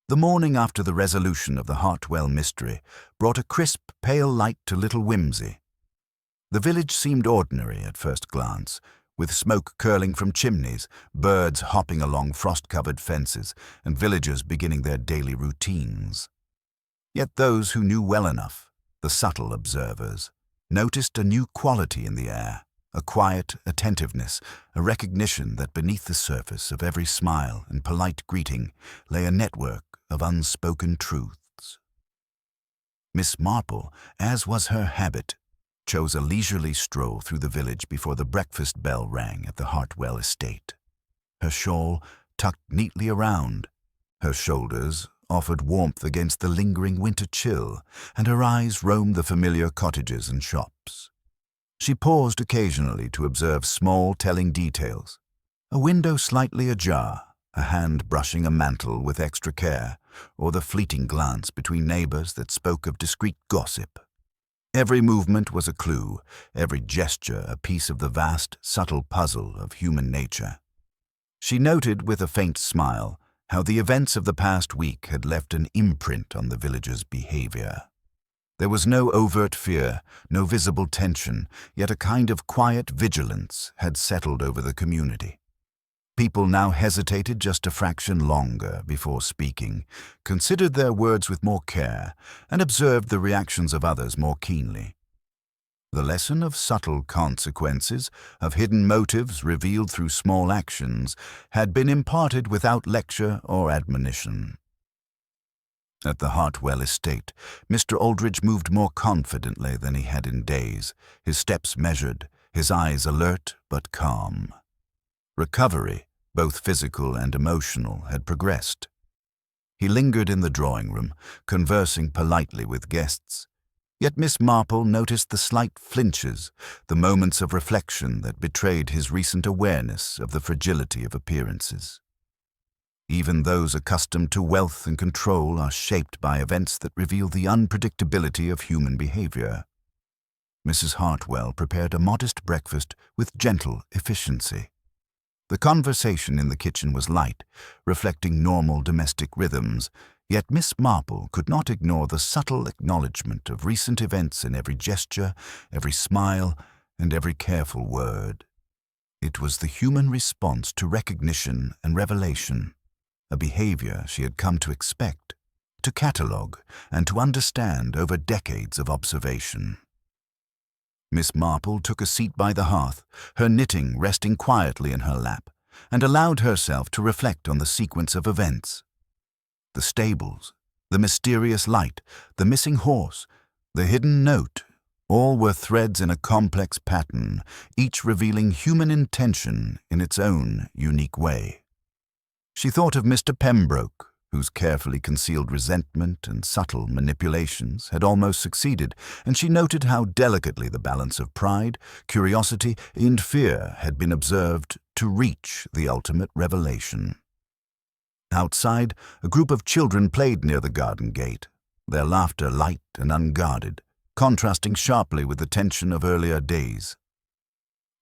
The morning after the resolution of the Hartwell mystery brought a crisp, pale light to Little Whimsy. The village seemed ordinary at first glance, with smoke curling from chimneys, birds hopping along frost-covered fences, and villagers beginning their daily routines. Yet those who knew well enough, the subtle observers, noticed a new quality in the air, a quiet attentiveness, a recognition that beneath the surface of every smile and polite greeting lay a network of unspoken truths. Miss Marple, as was her habit, chose a leisurely stroll through the village before the breakfast bell rang at the Hartwell estate. Her shawl tucked neatly around, her shoulders offered warmth against the lingering winter chill, and her eyes roamed the familiar cottages and shops. She paused occasionally to observe small, telling details. A window slightly ajar, a hand brushing a mantle with extra care, or the fleeting glance between neighbors that spoke of discreet gossip. Every movement was a clue, every gesture a piece of the vast, subtle puzzle of human nature. She noted with a faint smile how the events of the past week had left an imprint on the villagers' behavior. There was no overt fear, no visible tension, yet a kind of quiet vigilance had settled over the community. People now hesitated just a fraction longer before speaking, considered their words with more care, and observed the reactions of others more keenly. The lesson of subtle consequences, of hidden motives revealed through small actions, had been imparted without lecture or admonition. At the Hartwell estate, Mr. Aldridge moved more confidently than he had in days, his steps measured, his eyes alert but calm. Recovery, both physical and emotional, had progressed. He lingered in the drawing-room, conversing politely with guests. Yet Miss Marple noticed the slight flinches, the moments of reflection that betrayed his recent awareness of the fragility of appearances. Even those accustomed to wealth and control are shaped by events that reveal the unpredictability of human behavior. Mrs. Hartwell prepared a modest breakfast with gentle efficiency. The conversation in the kitchen was light, reflecting normal domestic rhythms, yet Miss Marple could not ignore the subtle acknowledgement of recent events in every gesture, every smile, and every careful word. It was the human response to recognition and revelation, a behavior she had come to expect, to catalogue, and to understand over decades of observation. Miss Marple took a seat by the hearth, her knitting resting quietly in her lap, and allowed herself to reflect on the sequence of events. The stables, the mysterious light, the missing horse, the hidden note, all were threads in a complex pattern, each revealing human intention in its own unique way. She thought of Mr. Pembroke, whose carefully concealed resentment and subtle manipulations had almost succeeded, and she noted how delicately the balance of pride, curiosity, and fear had been observed to reach the ultimate revelation. Outside, a group of children played near the garden gate, their laughter light and unguarded, contrasting sharply with the tension of earlier days.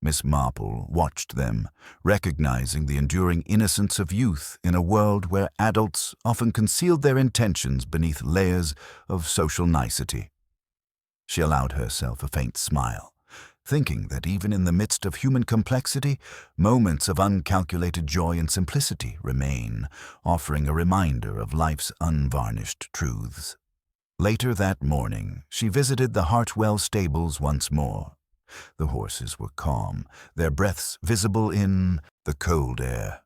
Miss Marple watched them, recognizing the enduring innocence of youth in a world where adults often concealed their intentions beneath layers of social nicety. She allowed herself a faint smile, thinking that even in the midst of human complexity, moments of uncalculated joy and simplicity remain, offering a reminder of life's unvarnished truths. Later that morning, she visited the Hartwell stables once more. The horses were calm, their breaths visible in the cold air.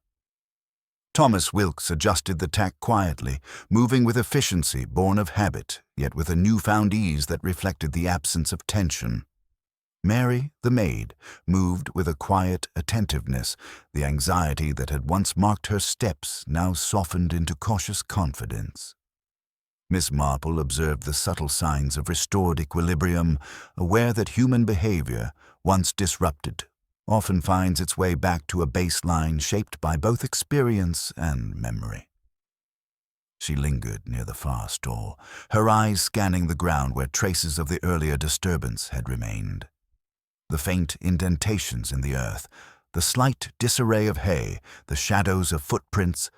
Thomas Wilkes adjusted the tack quietly, moving with efficiency born of habit, yet with a newfound ease that reflected the absence of tension. Mary, the maid, moved with a quiet attentiveness. The anxiety that had once marked her steps now softened into cautious confidence. Miss Marple observed the subtle signs of restored equilibrium, aware that human behavior, once disrupted, often finds its way back to a baseline shaped by both experience and memory. She lingered near the far stall, her eyes scanning the ground where traces of the earlier disturbance had remained. The faint indentations in the earth, the slight disarray of hay, the shadows of footprints,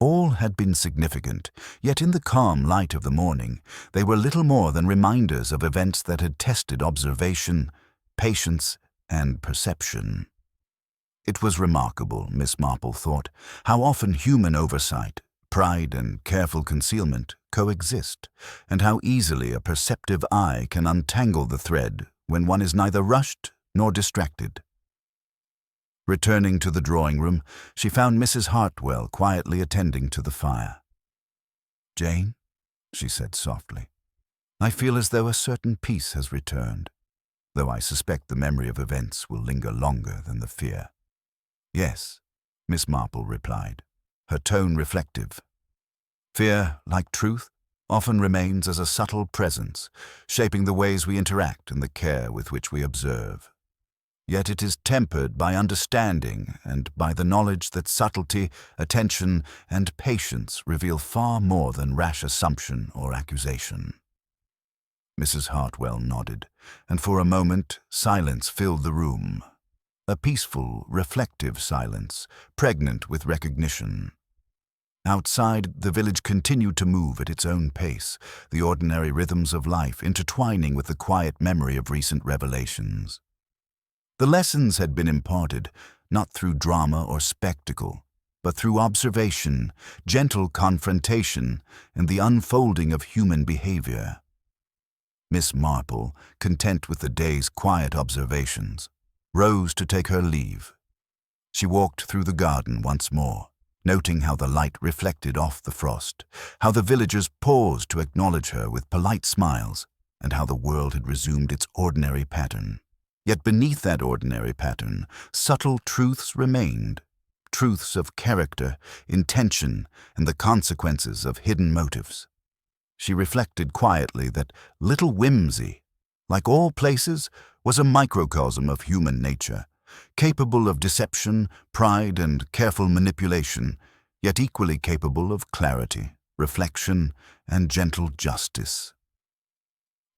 all had been significant, yet in the calm light of the morning, they were little more than reminders of events that had tested observation, patience, and perception. It was remarkable, Miss Marple thought, how often human oversight, pride, and careful concealment coexist, and how easily a perceptive eye can untangle the thread when one is neither rushed nor distracted. Returning to the drawing-room, she found Mrs. Hartwell quietly attending to the fire. "Jane," she said softly, "I feel as though a certain peace has returned, though I suspect the memory of events will linger longer than the fear." "Yes," Miss Marple replied, her tone reflective. "Fear, like truth, often remains as a subtle presence, shaping the ways we interact and the care with which we observe. Yet it is tempered by understanding and by the knowledge that subtlety, attention, and patience reveal far more than rash assumption or accusation." Mrs. Hartwell nodded, and for a moment silence filled the room. A peaceful, reflective silence, pregnant with recognition. Outside, the village continued to move at its own pace, the ordinary rhythms of life intertwining with the quiet memory of recent revelations. The lessons had been imparted, not through drama or spectacle, but through observation, gentle confrontation, and the unfolding of human behavior. Miss Marple, content with the day's quiet observations, rose to take her leave. She walked through the garden once more, noting how the light reflected off the frost, how the villagers paused to acknowledge her with polite smiles, and how the world had resumed its ordinary pattern. Yet beneath that ordinary pattern, subtle truths remained, truths of character, intention, and the consequences of hidden motives. She reflected quietly that little whimsy, like all places, was a microcosm of human nature, capable of deception, pride, and careful manipulation, yet equally capable of clarity, reflection, and gentle justice.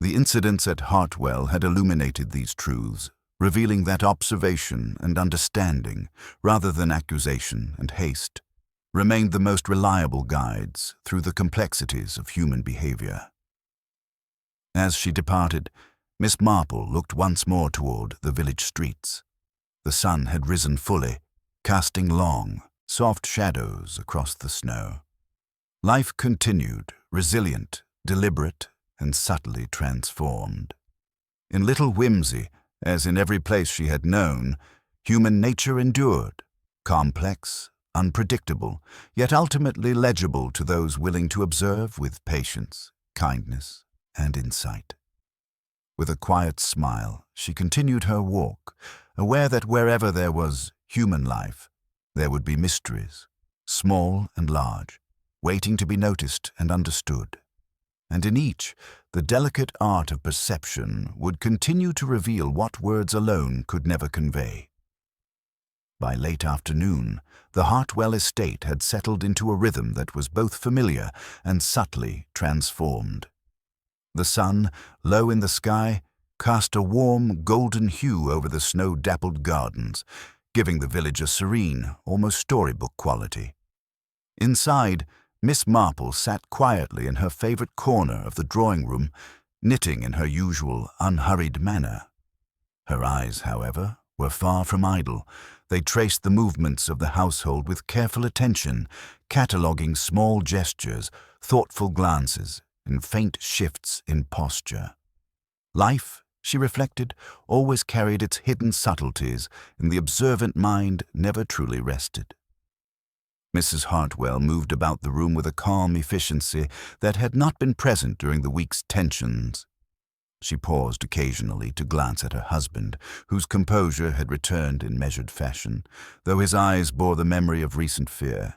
The incidents at Hartwell had illuminated these truths, revealing that observation and understanding, rather than accusation and haste, remained the most reliable guides through the complexities of human behavior. As she departed, Miss Marple looked once more toward the village streets. The sun had risen fully, casting long, soft shadows across the snow. Life continued, resilient, deliberate, and subtly transformed. In little whimsy, as in every place she had known, human nature endured, complex, unpredictable, yet ultimately legible to those willing to observe with patience, kindness, and insight. With a quiet smile, she continued her walk, aware that wherever there was human life, there would be mysteries, small and large, waiting to be noticed and understood. And in each, the delicate art of perception would continue to reveal what words alone could never convey. By late afternoon, the Hartwell estate had settled into a rhythm that was both familiar and subtly transformed. The sun, low in the sky, cast a warm, golden hue over the snow-dappled gardens, giving the village a serene, almost storybook quality. Inside, Miss Marple sat quietly in her favorite corner of the drawing-room, knitting in her usual unhurried manner. Her eyes, however, were far from idle. They traced the movements of the household with careful attention, cataloguing small gestures, thoughtful glances, and faint shifts in posture. Life, she reflected, always carried its hidden subtleties, and the observant mind never truly rested. Mrs. Hartwell moved about the room with a calm efficiency that had not been present during the week's tensions. She paused occasionally to glance at her husband, whose composure had returned in measured fashion, though his eyes bore the memory of recent fear.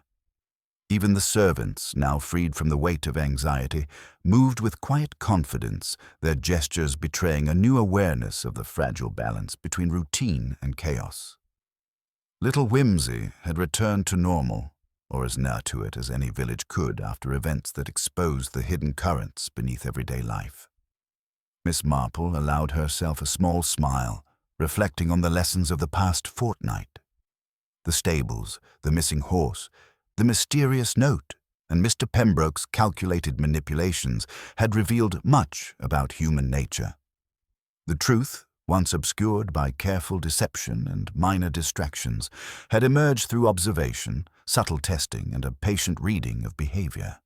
Even the servants, now freed from the weight of anxiety, moved with quiet confidence, their gestures betraying a new awareness of the fragile balance between routine and chaos. Little Whimsy had returned to normal, or as near to it as any village could after events that exposed the hidden currents beneath everyday life. Miss Marple allowed herself a small smile, reflecting on the lessons of the past fortnight. The stables, the missing horse, the mysterious note, and Mr. Pembroke's calculated manipulations had revealed much about human nature. The truth, once obscured by careful deception and minor distractions, had emerged through observation, subtle testing, and a patient reading of behavior.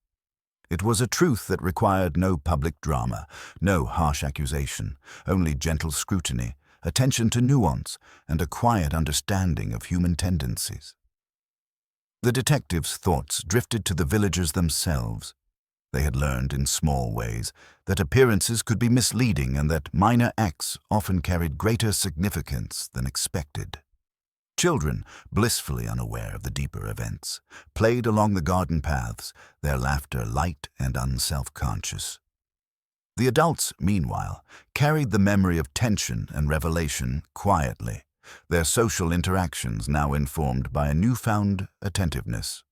It was a truth that required no public drama, no harsh accusation, only gentle scrutiny, attention to nuance, and a quiet understanding of human tendencies. The detectives' thoughts drifted to the villagers themselves. They had learned in small ways that appearances could be misleading and that minor acts often carried greater significance than expected. Children, blissfully unaware of the deeper events, played along the garden paths, their laughter light and unself-conscious. The adults, meanwhile, carried the memory of tension and revelation quietly, their social interactions now informed by a newfound attentiveness.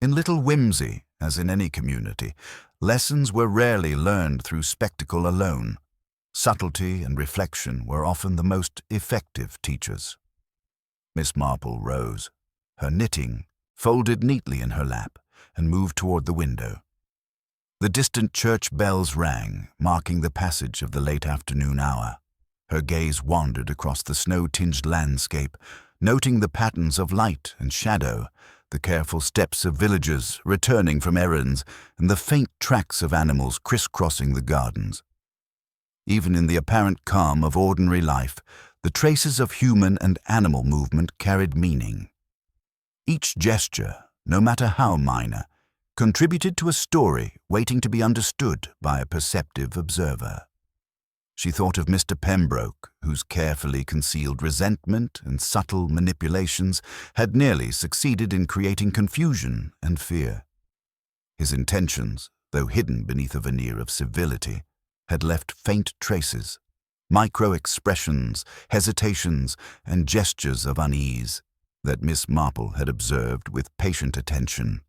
In Little Whimsy, as in any community, lessons were rarely learned through spectacle alone. Subtlety and reflection were often the most effective teachers. Miss Marple rose, her knitting folded neatly in her lap, and moved toward the window. The distant church bells rang, marking the passage of the late afternoon hour. Her gaze wandered across the snow-tinged landscape, noting the patterns of light and shadow, the careful steps of villagers returning from errands, and the faint tracks of animals crisscrossing the gardens. Even in the apparent calm of ordinary life, the traces of human and animal movement carried meaning. Each gesture, no matter how minor, contributed to a story waiting to be understood by a perceptive observer. She thought of Mr. Pembroke, whose carefully concealed resentment and subtle manipulations had nearly succeeded in creating confusion and fear. His intentions, though hidden beneath a veneer of civility, had left faint traces, micro-expressions, hesitations, and gestures of unease that Miss Marple had observed with patient attention.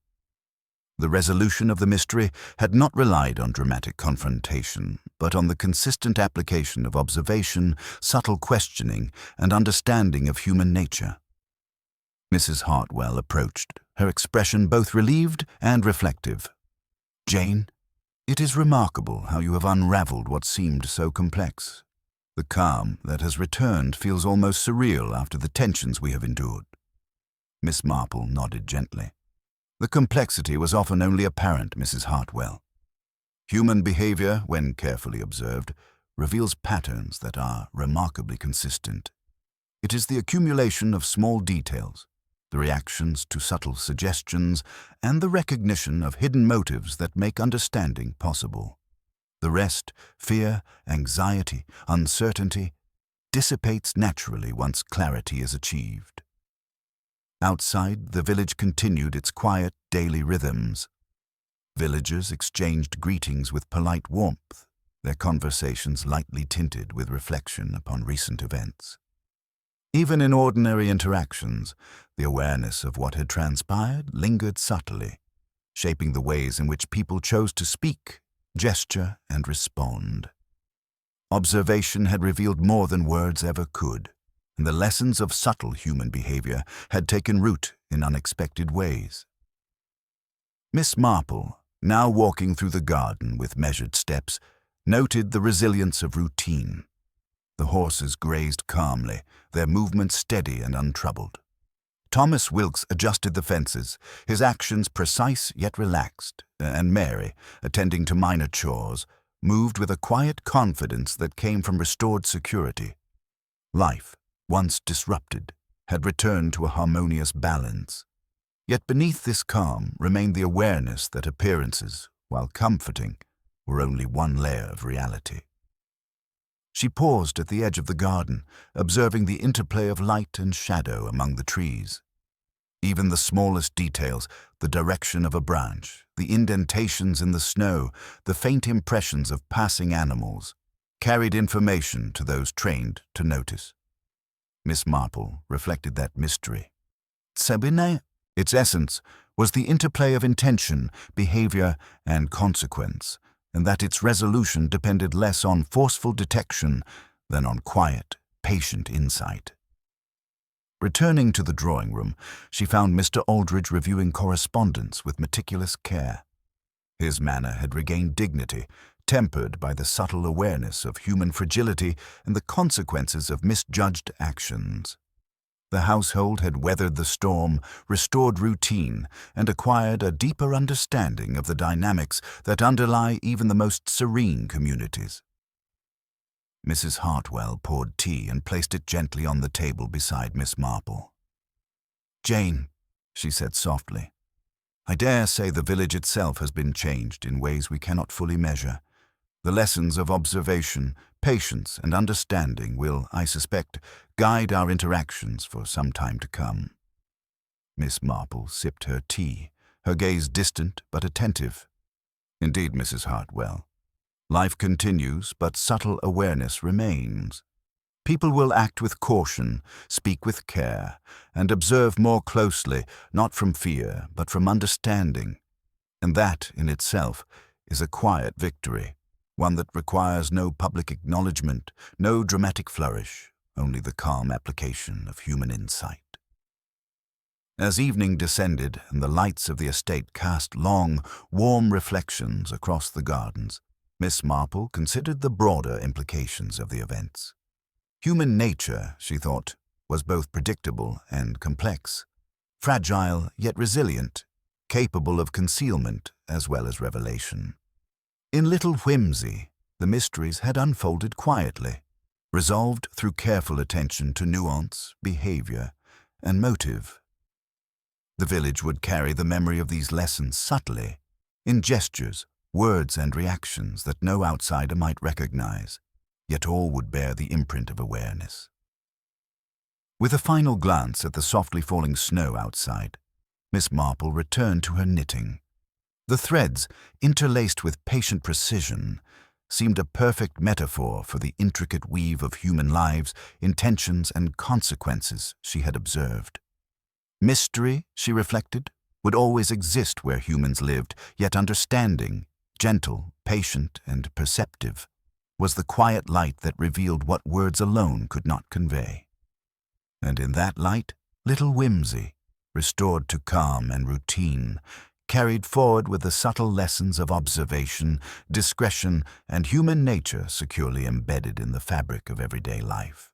The resolution of the mystery had not relied on dramatic confrontation, but on the consistent application of observation, subtle questioning, and understanding of human nature. Mrs. Hartwell approached, her expression both relieved and reflective. "Jane, it is remarkable how you have unraveled what seemed so complex. The calm that has returned feels almost surreal after the tensions we have endured." Miss Marple nodded gently. "The complexity was often only apparent, Mrs. Hartwell. Human behavior, when carefully observed, reveals patterns that are remarkably consistent. It is the accumulation of small details, the reactions to subtle suggestions, and the recognition of hidden motives that make understanding possible. The rest, fear, anxiety, uncertainty, dissipates naturally once clarity is achieved." Outside, the village continued its quiet daily rhythms. Villagers exchanged greetings with polite warmth, their conversations lightly tinted with reflection upon recent events. Even in ordinary interactions, the awareness of what had transpired lingered subtly, shaping the ways in which people chose to speak, gesture, and respond. Observation had revealed more than words ever could, and the lessons of subtle human behavior had taken root in unexpected ways. Miss Marple, now walking through the garden with measured steps, noted the resilience of routine. The horses grazed calmly, their movements steady and untroubled. Thomas Wilkes adjusted the fences, his actions precise yet relaxed, and Mary, attending to minor chores, moved with a quiet confidence that came from restored security. Life, once disrupted, had returned to a harmonious balance. Yet beneath this calm remained the awareness that appearances, while comforting, were only one layer of reality. She paused at the edge of the garden, observing the interplay of light and shadow among the trees. Even the smallest details, the direction of a branch, the indentations in the snow, the faint impressions of passing animals, carried information to those trained to notice. Miss Marple reflected that mystery. Sabine, its essence, was the interplay of intention, behavior, and consequence, and that its resolution depended less on forceful detection than on quiet, patient insight. Returning to the drawing room, she found Mr. Aldridge reviewing correspondence with meticulous care. His manner had regained dignity, tempered by the subtle awareness of human fragility and the consequences of misjudged actions. The household had weathered the storm, restored routine, and acquired a deeper understanding of the dynamics that underlie even the most serene communities. Mrs. Hartwell poured tea and placed it gently on the table beside Miss Marple. "Jane," she said softly, "I dare say the village itself has been changed in ways we cannot fully measure. The lessons of observation, patience, and understanding will, I suspect, guide our interactions for some time to come." Miss Marple sipped her tea, her gaze distant but attentive. "Indeed, Mrs. Hartwell. Life continues, but subtle awareness remains. People will act with caution, speak with care, and observe more closely, not from fear, but from understanding. And that, in itself, is a quiet victory, one that requires no public acknowledgement, no dramatic flourish, only the calm application of human insight." As evening descended and the lights of the estate cast long, warm reflections across the gardens, Miss Marple considered the broader implications of the events. Human nature, she thought, was both predictable and complex, fragile yet resilient, capable of concealment as well as revelation. In little whimsy, the mysteries had unfolded quietly, resolved through careful attention to nuance, behavior, and motive. The village would carry the memory of these lessons subtly, in gestures, words, and reactions that no outsider might recognize, yet all would bear the imprint of awareness. With a final glance at the softly falling snow outside, Miss Marple returned to her knitting. The threads, interlaced with patient precision, seemed a perfect metaphor for the intricate weave of human lives, intentions, and consequences she had observed. Mystery, she reflected, would always exist where humans lived, yet understanding, gentle, patient, and perceptive, was the quiet light that revealed what words alone could not convey. And in that light, little whimsy, restored to calm and routine, carried forward with the subtle lessons of observation, discretion, and human nature securely embedded in the fabric of everyday life.